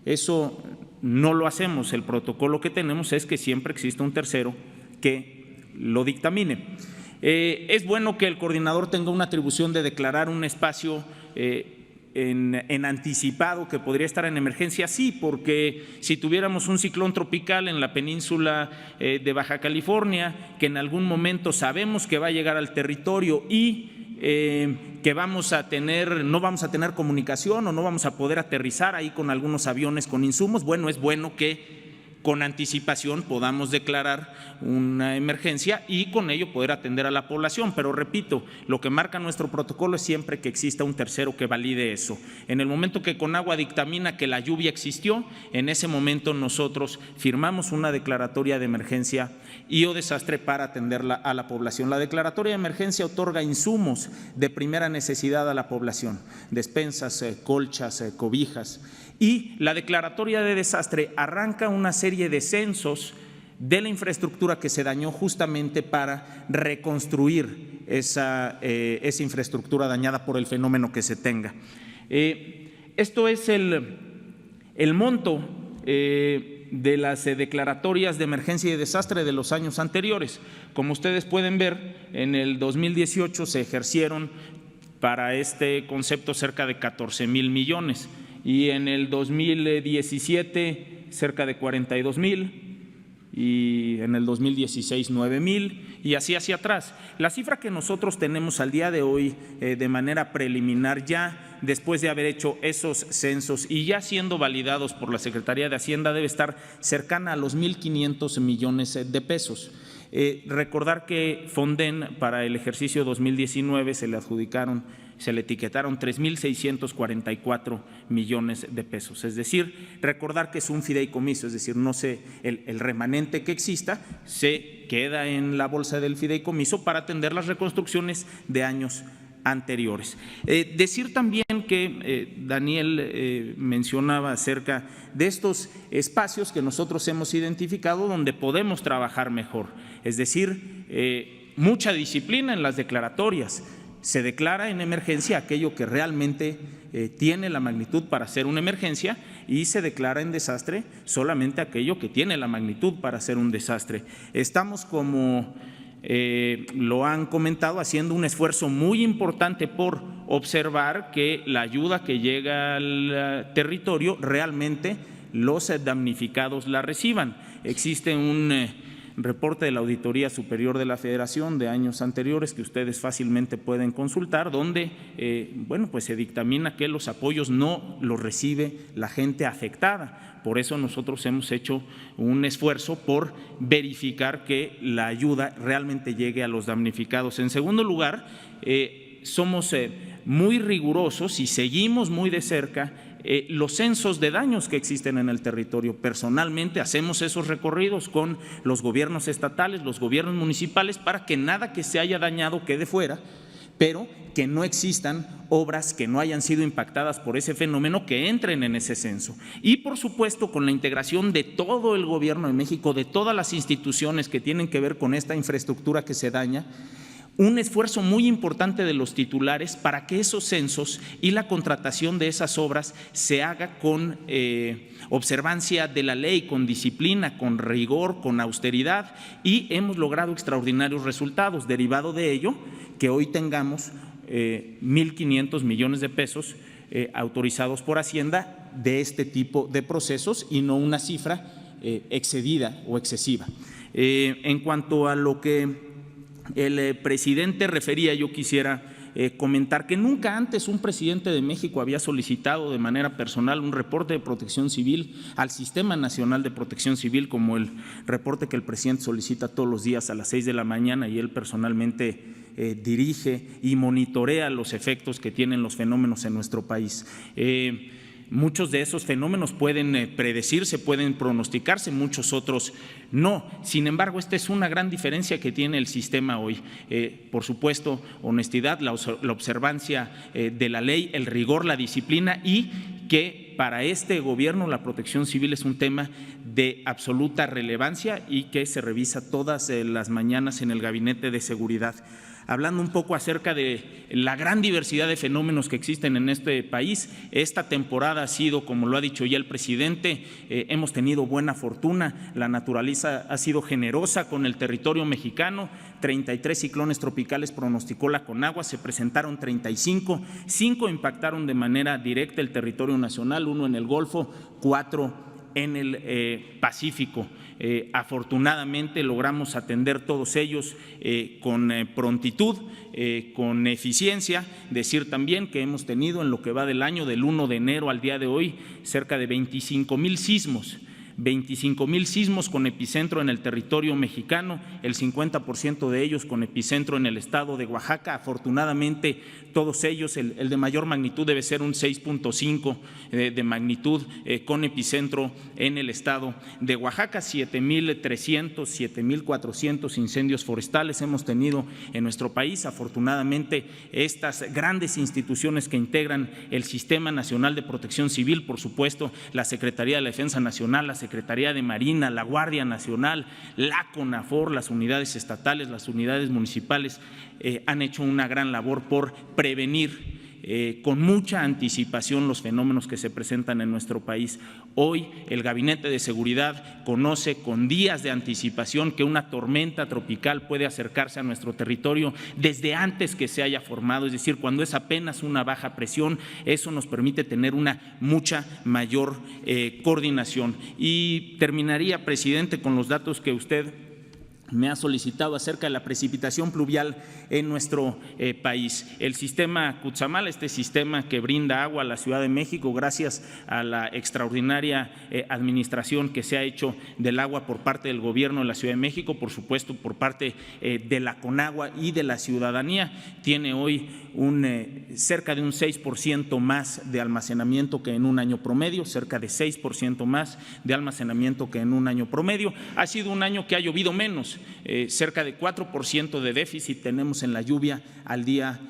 Eso no lo hacemos. El protocolo que tenemos es que siempre exista un tercero que lo dictamine. Es bueno que el coordinador tenga una atribución de declarar un espacio en anticipado que podría estar en emergencia, sí, porque si tuviéramos un ciclón tropical en la península de Baja California, que en algún momento sabemos que va a llegar al territorio y que no vamos a tener comunicación o no vamos a poder aterrizar ahí con algunos aviones con insumos, bueno, es bueno que con anticipación podamos declarar una emergencia y con ello poder atender a la población. Pero repito, lo que marca nuestro protocolo es siempre que exista un tercero que valide eso. En el momento que Conagua dictamina que la lluvia existió, en ese momento nosotros firmamos una declaratoria de emergencia y o desastre para atenderla a la población. La declaratoria de emergencia otorga insumos de primera necesidad a la población, despensas, colchas, cobijas. Y la declaratoria de desastre arranca una serie de censos de la infraestructura que se dañó justamente para reconstruir esa infraestructura dañada por el fenómeno que se tenga. Esto es el monto de las declaratorias de emergencia y de desastre de los años anteriores. Como ustedes pueden ver, en el 2018 se ejercieron para este concepto cerca de 14,000 millones. Y en el 2017 cerca de 42,000 y en el 2016 9,000 y así hacia atrás. La cifra que nosotros tenemos al día de hoy de manera preliminar, ya después de haber hecho esos censos y ya siendo validados por la Secretaría de Hacienda, debe estar cercana a los 1,500 millones de pesos. Recordar que Fonden para el ejercicio 2019 se le etiquetaron 3,644 millones de pesos. Es decir, recordar que es un fideicomiso, es decir, no sé, el remanente que exista se queda en la bolsa del fideicomiso para atender las reconstrucciones de años anteriores. Decir también que Daniel mencionaba acerca de estos espacios que nosotros hemos identificado donde podemos trabajar mejor, es decir, mucha disciplina en las declaratorias. Se declara en emergencia aquello que realmente tiene la magnitud para ser una emergencia y se declara en desastre solamente aquello que tiene la magnitud para ser un desastre. Estamos, como lo han comentado, haciendo un esfuerzo muy importante por observar que la ayuda que llega al territorio realmente los damnificados la reciban. Existe un reporte de la Auditoría Superior de la Federación de años anteriores que ustedes fácilmente pueden consultar, donde pues se dictamina que los apoyos no los recibe la gente afectada. Por eso nosotros hemos hecho un esfuerzo por verificar que la ayuda realmente llegue a los damnificados. En segundo lugar, somos muy rigurosos y seguimos muy de cerca los censos de daños que existen en el territorio. Personalmente hacemos esos recorridos con los gobiernos estatales, los gobiernos municipales, para que nada que se haya dañado quede fuera, pero que no existan obras que no hayan sido impactadas por ese fenómeno que entren en ese censo. Y por supuesto con la integración de todo el gobierno de México, de todas las instituciones que tienen que ver con esta infraestructura que se daña, un esfuerzo muy importante de los titulares para que esos censos y la contratación de esas obras se haga con observancia de la ley, con disciplina, con rigor, con austeridad, y hemos logrado extraordinarios resultados. Derivado de ello, que hoy tengamos 1.500 millones de pesos autorizados por Hacienda de este tipo de procesos y no una cifra excedida o excesiva. En cuanto a lo que el presidente refería, yo quisiera comentar que nunca antes un presidente de México había solicitado de manera personal un reporte de protección civil al Sistema Nacional de Protección Civil, como el reporte que el presidente solicita todos los días a las 6 de la mañana y él personalmente dirige y monitorea los efectos que tienen los fenómenos en nuestro país. Muchos de esos fenómenos pueden predecirse, pueden pronosticarse, muchos otros no. Sin embargo, esta es una gran diferencia que tiene el sistema hoy. Por supuesto, honestidad, la observancia de la ley, el rigor, la disciplina, y que para este gobierno la protección civil es un tema de absoluta relevancia y que se revisa todas las mañanas en el Gabinete de Seguridad. Hablando un poco acerca de la gran diversidad de fenómenos que existen en este país, esta temporada ha sido, como lo ha dicho ya el presidente, hemos tenido buena fortuna, la naturaleza ha sido generosa con el territorio mexicano, 33 ciclones tropicales pronosticó la Conagua, se presentaron 35, 5 impactaron de manera directa el territorio nacional, 1 en el Golfo, 4 en el Pacífico. Afortunadamente logramos atender todos ellos con prontitud, con eficiencia. Decir también que hemos tenido en lo que va del año, del 1 de enero al día de hoy, cerca de 25,000 sismos. 25,000 sismos con epicentro en el territorio mexicano, el 50% de ellos con epicentro en el estado de Oaxaca. Afortunadamente, todos ellos, el de mayor magnitud debe ser un 6.5 de magnitud con epicentro en el estado de Oaxaca. 7,300, 7,400 incendios forestales hemos tenido en nuestro país. Afortunadamente, estas grandes instituciones que integran el Sistema Nacional de Protección Civil, por supuesto, la Secretaría de la Defensa Nacional, la Secretaría de Marina, la Guardia Nacional, la CONAFOR, las unidades estatales, las unidades municipales, han hecho una gran labor por prevenir con mucha anticipación los fenómenos que se presentan en nuestro país. Hoy el Gabinete de Seguridad conoce con días de anticipación que una tormenta tropical puede acercarse a nuestro territorio desde antes que se haya formado, es decir, cuando es apenas una baja presión. Eso nos permite tener una mucha mayor coordinación. Y terminaría, presidente, con los datos que usted me ha solicitado acerca de la precipitación pluvial en nuestro país. El sistema Cutzamala, este sistema que brinda agua a la Ciudad de México, gracias a la extraordinaria administración que se ha hecho del agua por parte del gobierno de la Ciudad de México, por supuesto por parte de la Conagua y de la ciudadanía, tiene hoy cerca de un 6% más de almacenamiento que en un año promedio, cerca de 6% más de almacenamiento que en un año promedio. Ha sido un año que ha llovido menos, cerca de 4% de déficit tenemos en la lluvia al día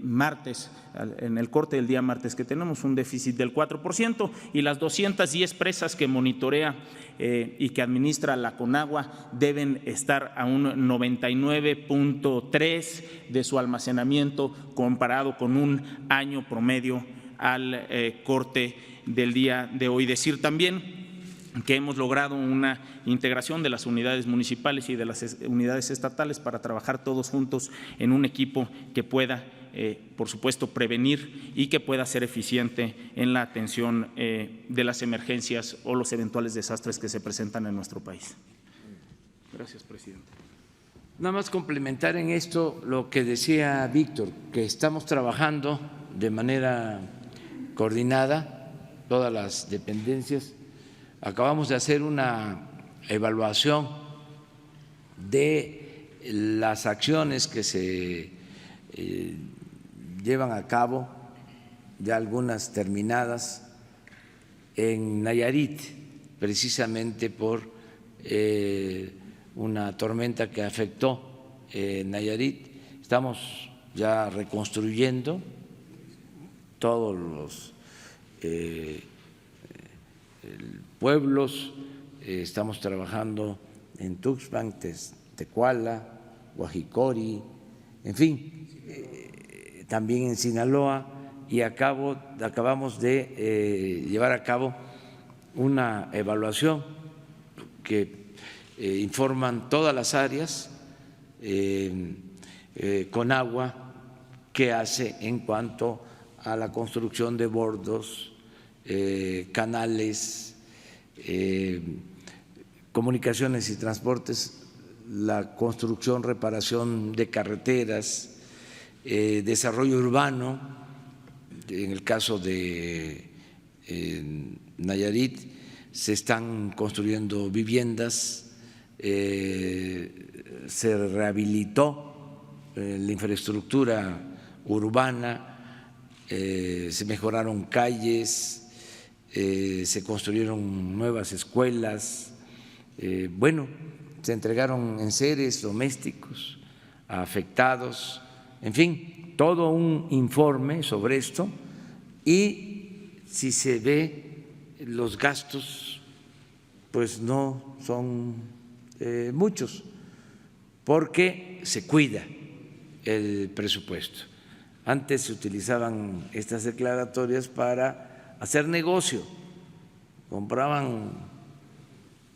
martes, en el corte del día martes, que tenemos un déficit del 4%, y las 210 presas que monitorea y que administra la Conagua deben estar a un 99.3 de su almacenamiento comparado con un año promedio al corte del día de hoy. Decir también que hemos logrado una integración de las unidades municipales y de las unidades estatales para trabajar todos juntos en un equipo que pueda, por supuesto, prevenir y que pueda ser eficiente en la atención de las emergencias o los eventuales desastres que se presentan en nuestro país. Gracias, presidente. Nada más complementar en esto lo que decía Víctor, que estamos trabajando de manera coordinada, todas las dependencias. Acabamos de hacer una evaluación de las acciones que se llevan a cabo, ya algunas terminadas, en Nayarit, precisamente por una tormenta que afectó Nayarit. Estamos ya reconstruyendo todos los pueblos, estamos trabajando en Tuxpan, Tecuala, Guajicori, en fin, también en Sinaloa, y acabamos de llevar a cabo una evaluación que informan todas las áreas con agua qué hace en cuanto a la construcción de bordos, canales, comunicaciones y transportes, la construcción, reparación de carreteras, desarrollo urbano. En el caso de Nayarit se están construyendo viviendas, se rehabilitó la infraestructura urbana, se mejoraron calles, se construyeron nuevas escuelas, bueno, se entregaron enseres domésticos a afectados, en fin, todo un informe sobre esto, y si se ve los gastos, pues no son muchos, porque se cuida el presupuesto. Antes se utilizaban estas declaratorias para hacer negocio, compraban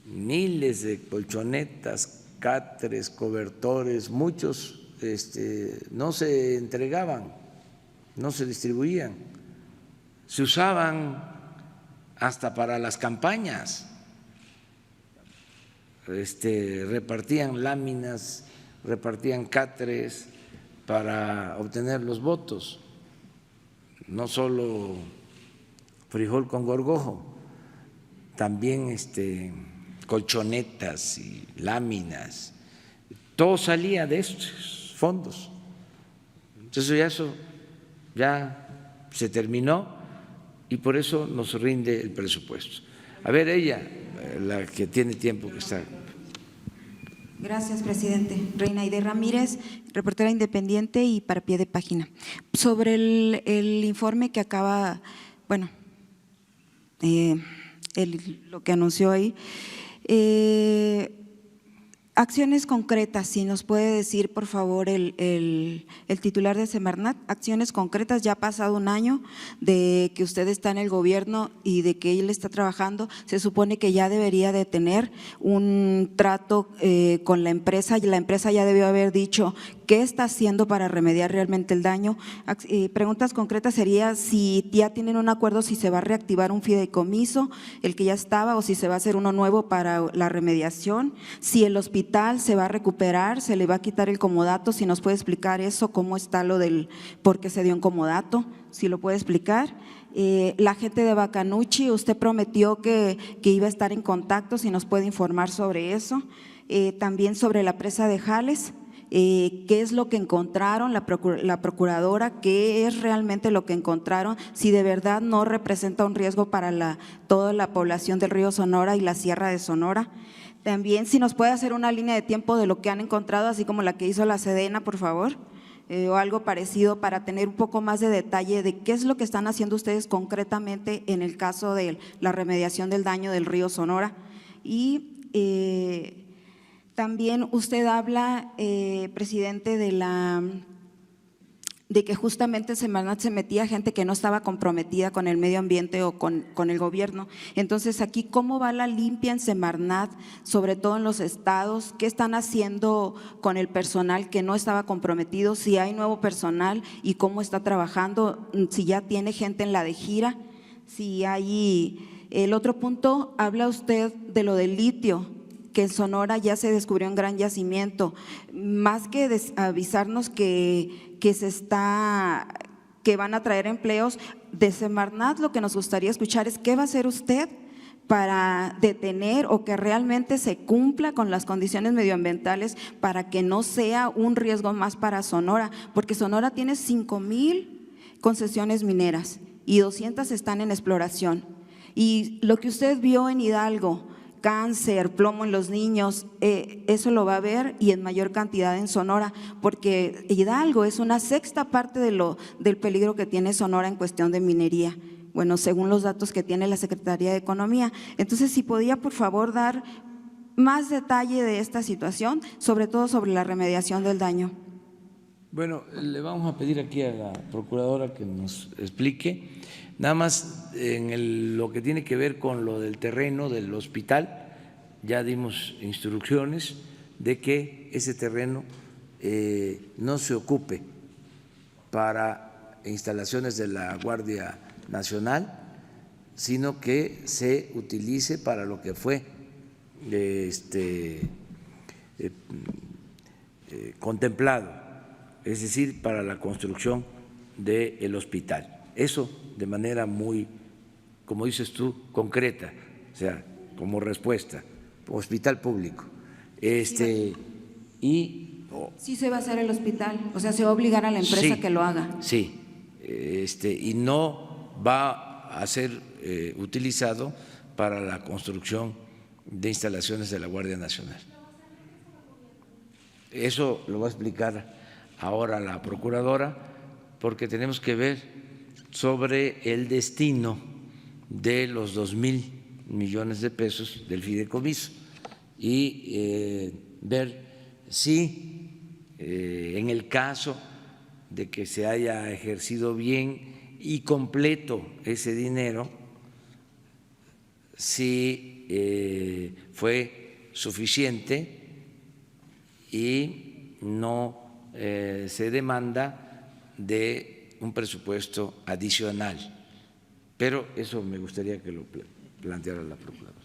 miles de colchonetas, cáteres, cobertores, muchos no se entregaban, no se distribuían, se usaban hasta para las campañas, repartían láminas, repartían cáteres para obtener los votos, no solo frijol con gorgojo, también colchonetas y láminas, todo salía de estos fondos. Entonces eso ya se terminó y por eso nos rinde el presupuesto. A ver, ella, la que tiene tiempo que está. Gracias, presidente. Reinaide Ramírez, reportera independiente y para pie de página. Sobre el informe que acaba, bueno, lo que anunció ahí, acciones concretas, si nos puede decir, por favor, el titular de Semarnat, acciones concretas, ya ha pasado un año de que usted está en el gobierno y de que él está trabajando, se supone que ya debería de tener un trato con la empresa, y la empresa ya debió haber dicho qué está haciendo para remediar realmente el daño. Preguntas concretas sería si ya tienen un acuerdo, si se va a reactivar un fideicomiso, el que ya estaba, o si se va a hacer uno nuevo para la remediación, si el hospital se va a recuperar, se le va a quitar el comodato, si nos puede explicar eso, cómo está lo del por qué se dio un comodato, si lo puede explicar. La gente de Bacanuchi, usted prometió que iba a estar en contacto, si nos puede informar sobre eso. También sobre la presa de Jales, qué es lo que encontraron, la procuradora, qué es realmente lo que encontraron, si de verdad no representa un riesgo para toda la población del río Sonora y la sierra de Sonora. También si nos puede hacer una línea de tiempo de lo que han encontrado, así como la que hizo la Sedena, por favor, o algo parecido, para tener un poco más de detalle de qué es lo que están haciendo ustedes concretamente en el caso de la remediación del daño del río Sonora. Y también usted habla, presidente, de que justamente en Semarnat se metía gente que no estaba comprometida con el medio ambiente o con el gobierno. Entonces aquí, ¿cómo va la limpia en Semarnat, sobre todo en los estados? ¿Qué están haciendo con el personal que no estaba comprometido? Si hay nuevo personal y cómo está trabajando, si ya tiene gente en la de gira, si hay… El otro punto, habla usted de lo del litio, que en Sonora ya se descubrió un gran yacimiento. Más que avisarnos que van a traer empleos de Semarnat, lo que nos gustaría escuchar es qué va a hacer usted para detener o que realmente se cumpla con las condiciones medioambientales para que no sea un riesgo más para Sonora, porque Sonora tiene 5,000 concesiones mineras y 200 están en exploración. Y lo que usted vio en Hidalgo, cáncer, plomo en los niños, eso lo va a ver y en mayor cantidad en Sonora, porque Hidalgo es una sexta parte del peligro que tiene Sonora en cuestión de minería, bueno, según los datos que tiene la Secretaría de Economía. Entonces, si podía, por favor, dar más detalle de esta situación, sobre todo sobre la remediación del daño. Bueno, le vamos a pedir aquí a la procuradora que nos explique, nada más en lo que tiene que ver con lo del terreno del hospital, ya dimos instrucciones de que ese terreno no se ocupe para instalaciones de la Guardia Nacional, sino que se utilice para lo que fue contemplado, es decir, para la construcción del hospital. Eso de manera muy, como dices tú, concreta, o sea, como respuesta, hospital público. Sí se va a hacer el hospital, o sea, se va a obligar a la empresa que lo haga. Sí, y no va a ser utilizado para la construcción de instalaciones de la Guardia Nacional. Eso lo va a explicar ahora la procuradora, porque tenemos que ver sobre el destino de los 2,000 millones de pesos del fideicomiso y ver si en el caso de que se haya ejercido bien y completo ese dinero, si fue suficiente y no se demanda de un presupuesto adicional. Pero eso me gustaría que lo planteara la procuradora.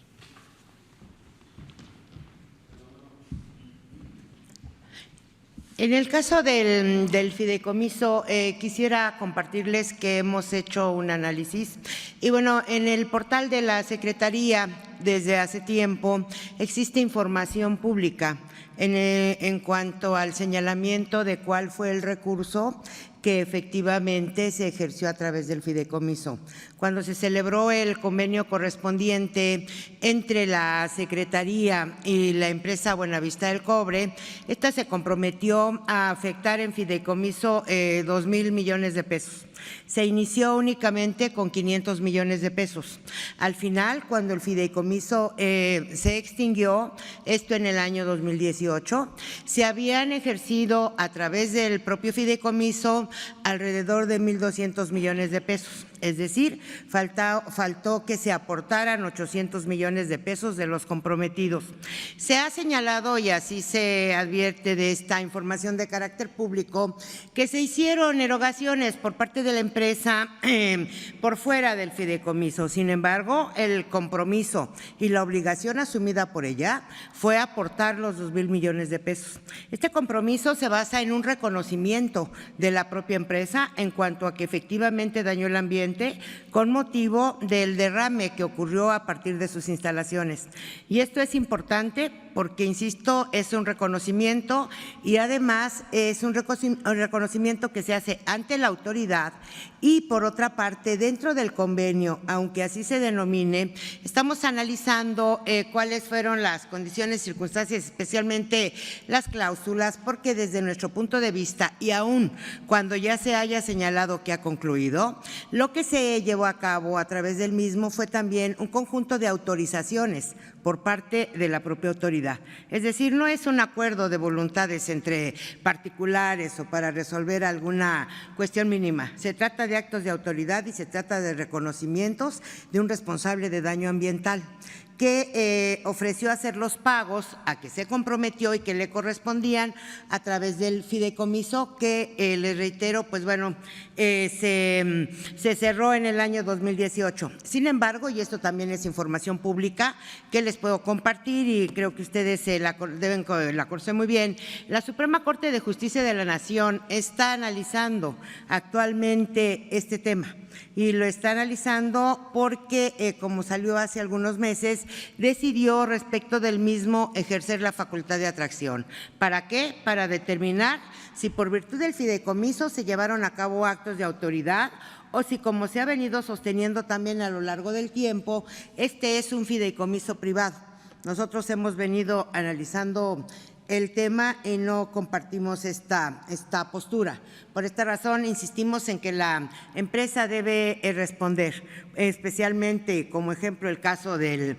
En el caso del fideicomiso, quisiera compartirles que hemos hecho un análisis y bueno, en el portal de la Secretaría desde hace tiempo existe información pública en cuanto al señalamiento de cuál fue el recurso que efectivamente se ejerció a través del fideicomiso. Cuando se celebró el convenio correspondiente entre la Secretaría y la empresa Buenavista del Cobre, esta se comprometió a afectar en fideicomiso 2,000 millones de pesos. Se inició únicamente con 500 millones de pesos. Al final, cuando el fideicomiso se extinguió, esto en el año 2018, se habían ejercido a través del propio fideicomiso alrededor de 1,200 millones de pesos. Es decir, faltó que se aportaran 800 millones de pesos de los comprometidos. Se ha señalado, y así se advierte de esta información de carácter público, que se hicieron erogaciones por parte de la empresa por fuera del fideicomiso. Sin embargo, el compromiso y la obligación asumida por ella fue aportar los 2,000 millones de pesos. Este compromiso se basa en un reconocimiento de la propia empresa en cuanto a que efectivamente dañó el ambiente con motivo del derrame que ocurrió a partir de sus instalaciones. Y esto es importante porque, insisto, es un reconocimiento y además es un reconocimiento que se hace ante la autoridad y, por otra parte, dentro del convenio, aunque así se denomine, estamos analizando cuáles fueron las condiciones, circunstancias, especialmente las cláusulas, porque desde nuestro punto de vista, y aún cuando ya se haya señalado que ha concluido, lo que se llevó a cabo a través del mismo fue también un conjunto de autorizaciones por parte de la propia autoridad. Es decir, no es un acuerdo de voluntades entre particulares o para resolver alguna cuestión mínima. Se trata de actos de autoridad y se trata de reconocimientos de un responsable de daño ambiental que ofreció hacer los pagos a que se comprometió y que le correspondían a través del fideicomiso que, les reitero, pues bueno, se cerró en el año 2018. Sin embargo, y esto también es información pública que les puedo compartir y creo que ustedes deben conocer muy bien, la Suprema Corte de Justicia de la Nación está analizando actualmente este tema. Y lo está analizando porque, como salió hace algunos meses, decidió respecto del mismo ejercer la facultad de atracción. ¿Para qué? Para determinar si por virtud del fideicomiso se llevaron a cabo actos de autoridad o si, como se ha venido sosteniendo también a lo largo del tiempo, este es un fideicomiso privado. Nosotros hemos venido analizando el tema y no compartimos esta postura. Por esta razón, insistimos en que la empresa debe responder, especialmente como ejemplo el caso del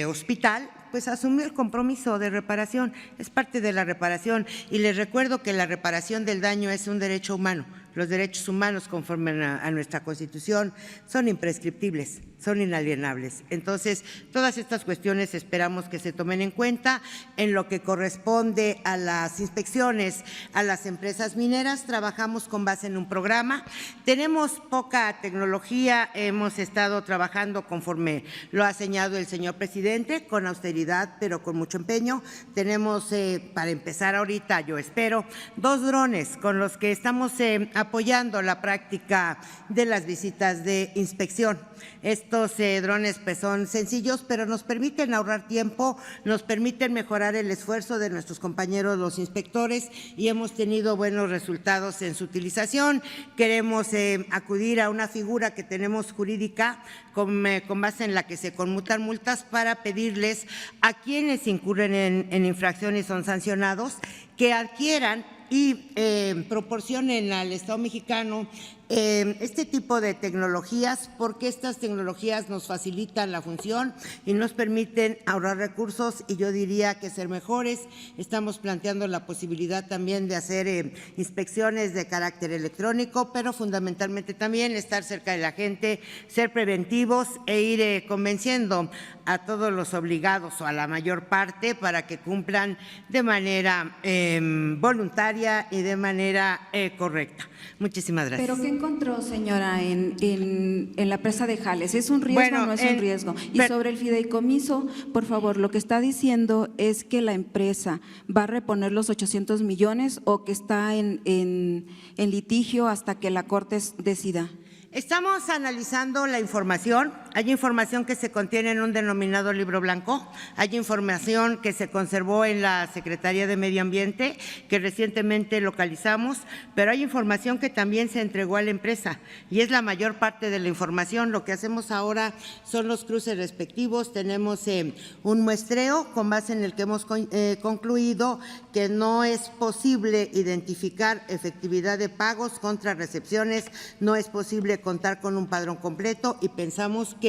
hospital, pues asumió el compromiso de reparación, es parte de la reparación, y les recuerdo que la reparación del daño es un derecho humano. Los derechos humanos, conforme a nuestra Constitución, son imprescriptibles, son inalienables. Entonces, todas estas cuestiones esperamos que se tomen en cuenta. En lo que corresponde a las inspecciones a las empresas mineras, trabajamos con base en un programa. Tenemos poca tecnología, hemos estado trabajando conforme lo ha señalado el señor presidente, con austeridad, pero con mucho empeño. Tenemos, para empezar ahorita, yo espero, 2 drones con los que estamos apoyando la práctica de las visitas de inspección. Estos drones pues son sencillos, pero nos permiten ahorrar tiempo, nos permiten mejorar el esfuerzo de nuestros compañeros los inspectores y hemos tenido buenos resultados en su utilización. Queremos acudir a una figura que tenemos jurídica con base en la que se conmutan multas para pedirles a quienes incurren en infracciones y son sancionados que adquieran y proporcionen al Estado mexicano este tipo de tecnologías, porque estas tecnologías nos facilitan la función y nos permiten ahorrar recursos y yo diría que ser mejores. Estamos planteando la posibilidad también de hacer inspecciones de carácter electrónico, pero fundamentalmente también estar cerca de la gente, ser preventivos e ir convenciendo a todos los obligados o a la mayor parte para que cumplan de manera voluntaria y de manera correcta. Muchísimas gracias. ¿Pero qué encontró, señora, en la presa de Jales? ¿Es un riesgo Bueno, o no es un riesgo? Y sobre el fideicomiso, por favor, lo que está diciendo es que la empresa va a reponer los 800 millones o que está en litigio hasta que la Corte decida. Estamos analizando la información. Hay información que se contiene en un denominado libro blanco, hay información que se conservó en la Secretaría de Medio Ambiente, que recientemente localizamos, pero hay información que también se entregó a la empresa y es la mayor parte de la información. Lo que hacemos ahora son los cruces respectivos. Tenemos un muestreo con base en el que hemos concluido que no es posible identificar efectividad de pagos contra recepciones, no es posible contar con un padrón completo y pensamos que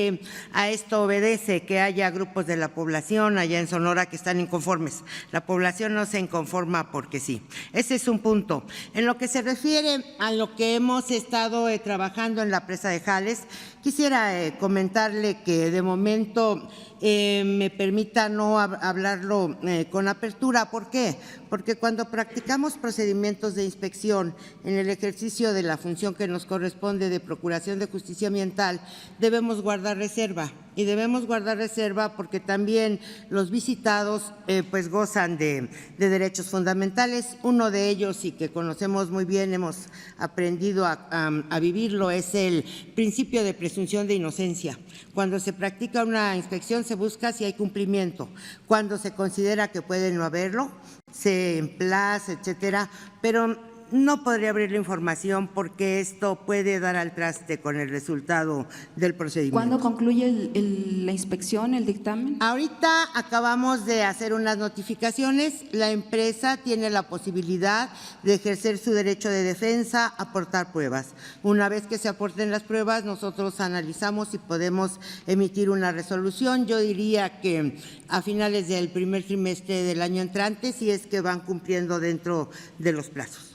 a esto obedece que haya grupos de la población allá en Sonora que están inconformes. La población no se inconforma porque sí. Ese es un punto. En lo que se refiere a lo que hemos estado trabajando en la presa de Jales, quisiera comentarle que de momento me permita no hablarlo con apertura. ¿Por qué? Porque cuando practicamos procedimientos de inspección en el ejercicio de la función que nos corresponde de procuración de justicia ambiental, debemos guardar reserva. Y debemos guardar reserva porque también los visitados pues gozan de derechos fundamentales. Uno de ellos, y que conocemos muy bien, hemos aprendido a vivirlo, es el principio de presunción de inocencia. Cuando se practica una inspección se busca si hay cumplimiento. Cuando se considera que puede no haberlo, se emplaza, etcétera, pero no podría abrir la información porque esto puede dar al traste con el resultado del procedimiento. ¿Cuándo concluye la inspección, el dictamen? Ahorita acabamos de hacer unas notificaciones. La empresa tiene la posibilidad de ejercer su derecho de defensa, aportar pruebas. Una vez que se aporten las pruebas, nosotros analizamos y podemos emitir una resolución. Yo diría que a finales del primer trimestre del año entrante, si es que van cumpliendo dentro de los plazos.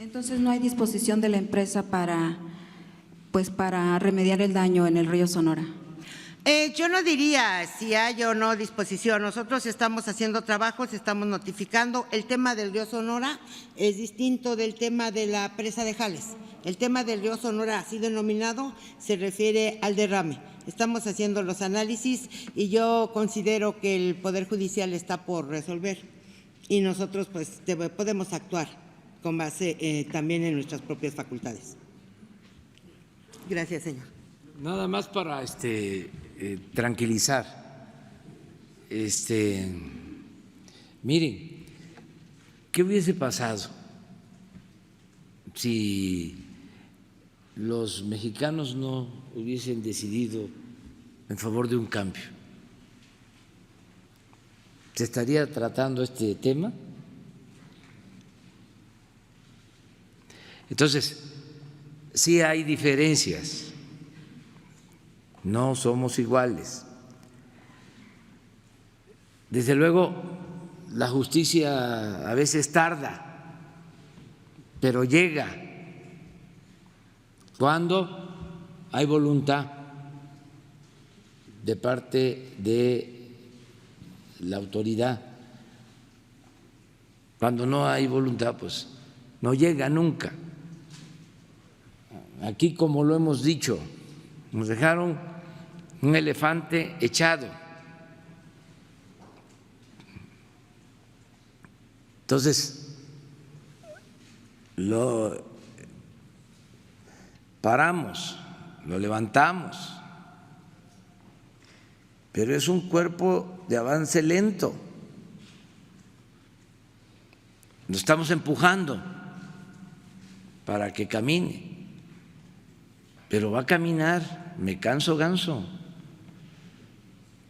Entonces, ¿no hay disposición de la empresa para remediar el daño en el río Sonora? Yo no diría si hay o no disposición. Nosotros estamos haciendo trabajos, estamos notificando. El tema del río Sonora es distinto del tema de la presa de Jales. El tema del río Sonora, así denominado, se refiere al derrame. Estamos haciendo los análisis y yo considero que el Poder Judicial está por resolver y nosotros pues podemos actuar con base también en nuestras propias facultades. Gracias, señor. Nada más para tranquilizar. Miren, ¿qué hubiese pasado si los mexicanos no hubiesen decidido en favor de un cambio? ¿Se estaría tratando este tema? Entonces, sí hay diferencias, no somos iguales. Desde luego, la justicia a veces tarda, pero llega cuando hay voluntad de parte de la autoridad. Cuando no hay voluntad, pues no llega nunca. Aquí, como lo hemos dicho, nos dejaron un elefante echado. Entonces, lo paramos, lo levantamos, pero es un cuerpo de avance lento. Lo estamos empujando para que camine, pero va a caminar, me canso ganso,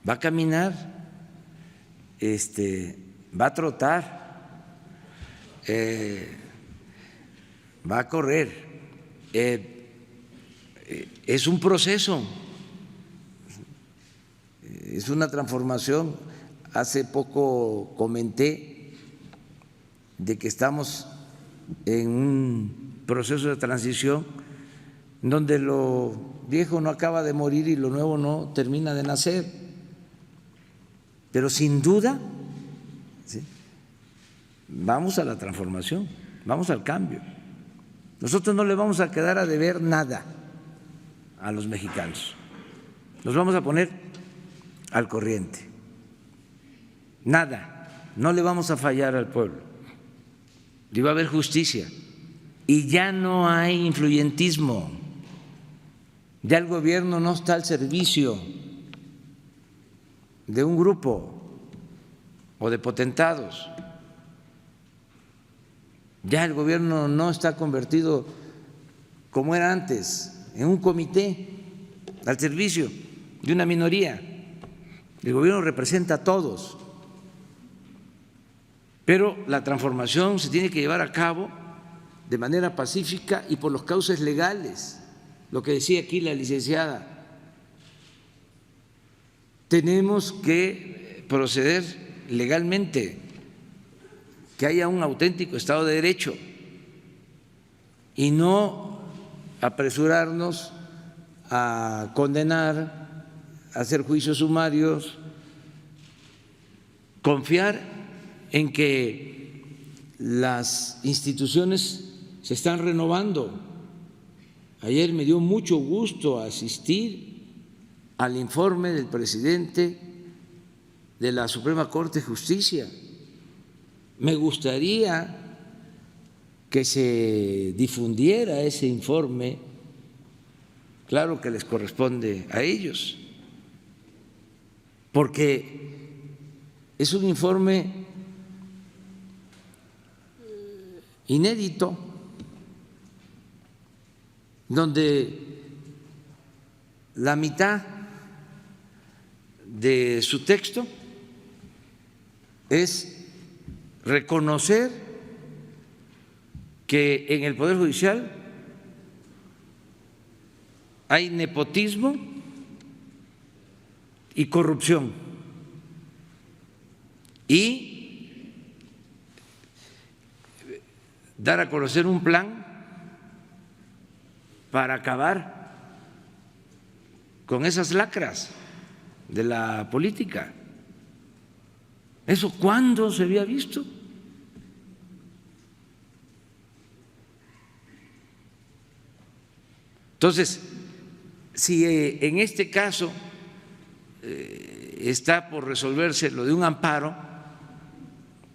va a caminar, va a trotar, va a correr. Es un proceso, es una transformación. Hace poco comenté de que estamos en un proceso de transición donde lo viejo no acaba de morir y lo nuevo no termina de nacer, pero sin duda, ¿sí?, vamos a la transformación, vamos al cambio. Nosotros no le vamos a quedar a deber nada a los mexicanos, nos vamos a poner al corriente, nada, no le vamos a fallar al pueblo, y va a haber justicia, y ya no hay influyentismo, ya el gobierno no está al servicio de un grupo o de potentados. Ya el gobierno no está convertido, como era antes, en un comité al servicio de una minoría. El gobierno representa a todos, pero la transformación se tiene que llevar a cabo de manera pacífica y por los cauces legales. Lo que decía aquí la licenciada, tenemos que proceder legalmente, que haya un auténtico Estado de Derecho y no apresurarnos a condenar, a hacer juicios sumarios, confiar en que las instituciones se están renovando. Ayer me dio mucho gusto asistir al informe del presidente de la Suprema Corte de Justicia. Me gustaría que se difundiera ese informe, claro que les corresponde a ellos, porque es un informe inédito, donde la mitad de su texto es reconocer que en el Poder Judicial hay nepotismo y corrupción y dar a conocer un plan para acabar con esas lacras de la política. ¿Eso cuándo se había visto? Entonces, si en este caso está por resolverse lo de un amparo,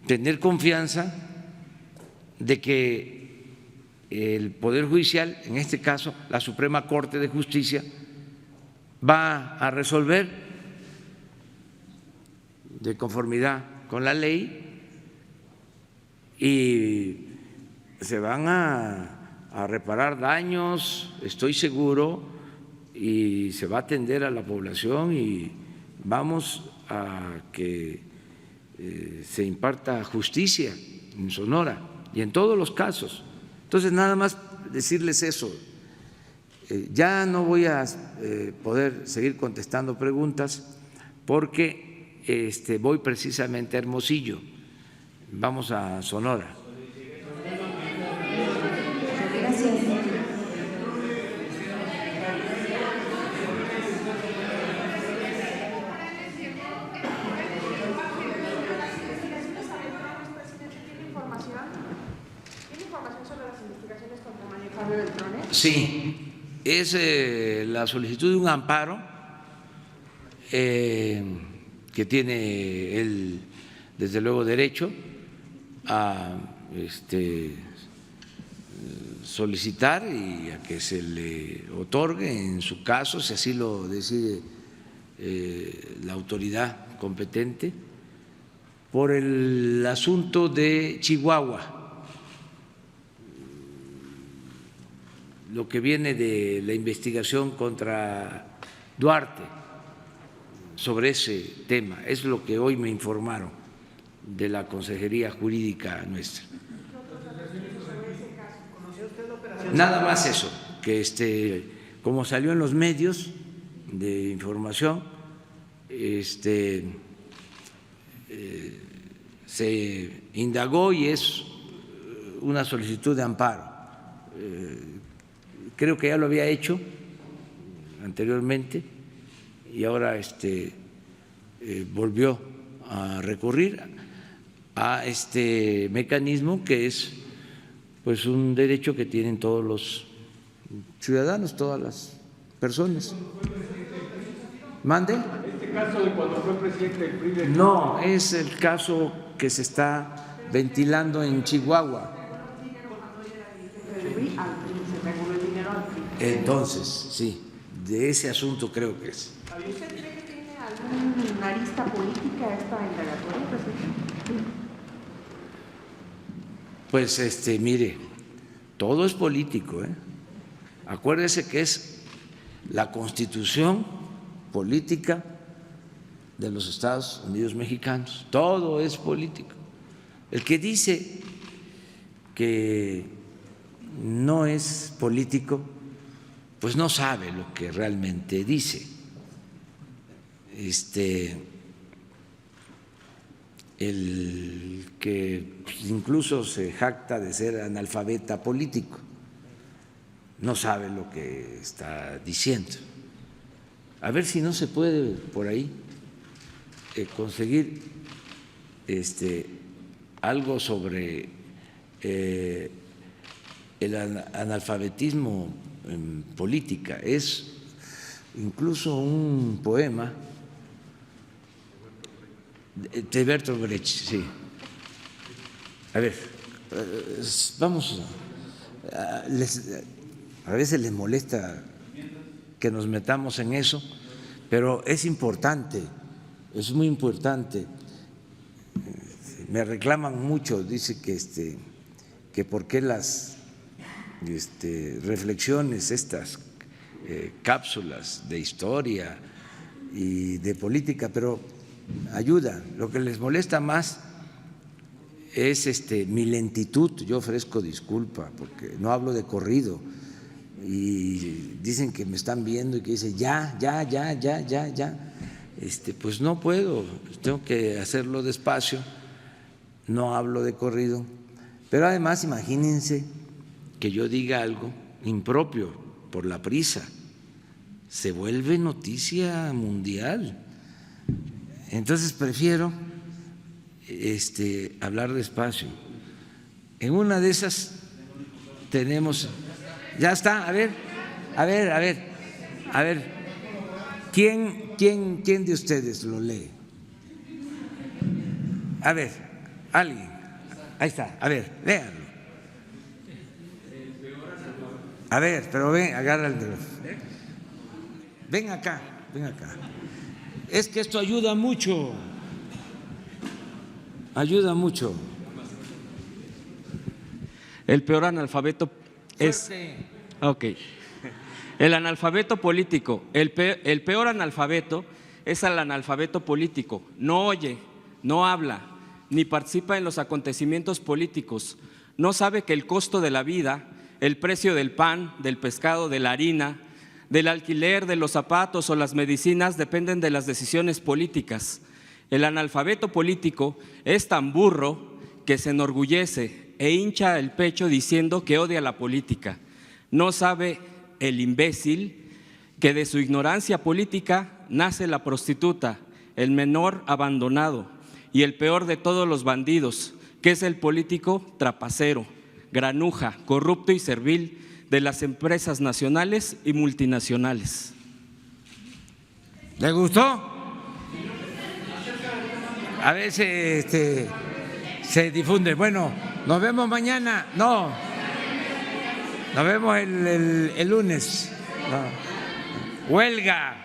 tener confianza de que el Poder Judicial, en este caso la Suprema Corte de Justicia, va a resolver de conformidad con la ley y se van a reparar daños, estoy seguro, y se va a atender a la población y vamos a que se imparta justicia en Sonora y en todos los casos. Entonces, nada más decirles eso. Ya no voy a poder seguir contestando preguntas porque voy precisamente a Hermosillo, vamos a Sonora. Sí, es la solicitud de un amparo que tiene él, desde luego, derecho a solicitar y a que se le otorgue, en su caso, si así lo decide la autoridad competente, por el asunto de Chihuahua. Lo que viene de la investigación contra Duarte sobre ese tema, es lo que hoy me informaron de la Consejería Jurídica nuestra. Nada más eso, que como salió en los medios de información, se indagó y es una solicitud de amparo. Creo que ya lo había hecho anteriormente y ahora volvió a recurrir a este mecanismo que es pues un derecho que tienen todos los ciudadanos, todas las personas. ¿Mande? ¿Este caso de cuando fue presidente del PRI? No, es el caso que se está ventilando en Chihuahua. Entonces, sí, de ese asunto creo que es. ¿Usted cree que tiene alguna arista política esta indagatoria, presidente? Pues mire, todo es político, ¿eh? Acuérdese que es la Constitución política de los Estados Unidos mexicanos, todo es político. El que dice que no es político, pues no sabe lo que realmente dice. El que incluso se jacta de ser analfabeta político, no sabe lo que está diciendo. A ver si no se puede por ahí conseguir algo sobre el analfabetismo en política. Es incluso un poema de Bertolt Brecht, sí. A ver, vamos, a veces les molesta que nos metamos en eso, pero es importante, es muy importante. Me reclaman mucho, dice que por qué las reflexiones, estas cápsulas de historia y de política, pero ayuda. Lo que les molesta más es mi lentitud. Yo ofrezco disculpa porque no hablo de corrido y dicen que me están viendo y que dicen ya. Pues no puedo, tengo que hacerlo despacio, no hablo de corrido, pero además imagínense que yo diga algo impropio por la prisa, se vuelve noticia mundial. Entonces prefiero hablar despacio. En una de esas tenemos, ya está, a ver, ¿quién de ustedes lo lee? A ver, alguien, ahí está, a ver, léanlo. A ver, pero ven, agarra el teléfono. Ven acá. Es que esto ayuda mucho. El peor analfabeto es… Ok. El analfabeto político. El peor analfabeto es el analfabeto político. No oye, no habla, ni participa en los acontecimientos políticos. No sabe que el costo de la vida, el precio del pan, del pescado, de la harina, del alquiler, de los zapatos o las medicinas dependen de las decisiones políticas. El analfabeto político es tan burro que se enorgullece e hincha el pecho diciendo que odia la política. No sabe el imbécil que de su ignorancia política nace la prostituta, el menor abandonado y el peor de todos los bandidos, que es el político trapacero, granuja, corrupto y servil de las empresas nacionales y multinacionales. ¿Le gustó? A veces se difunde. Bueno, nos vemos mañana. No, nos vemos el lunes. No. Huelga.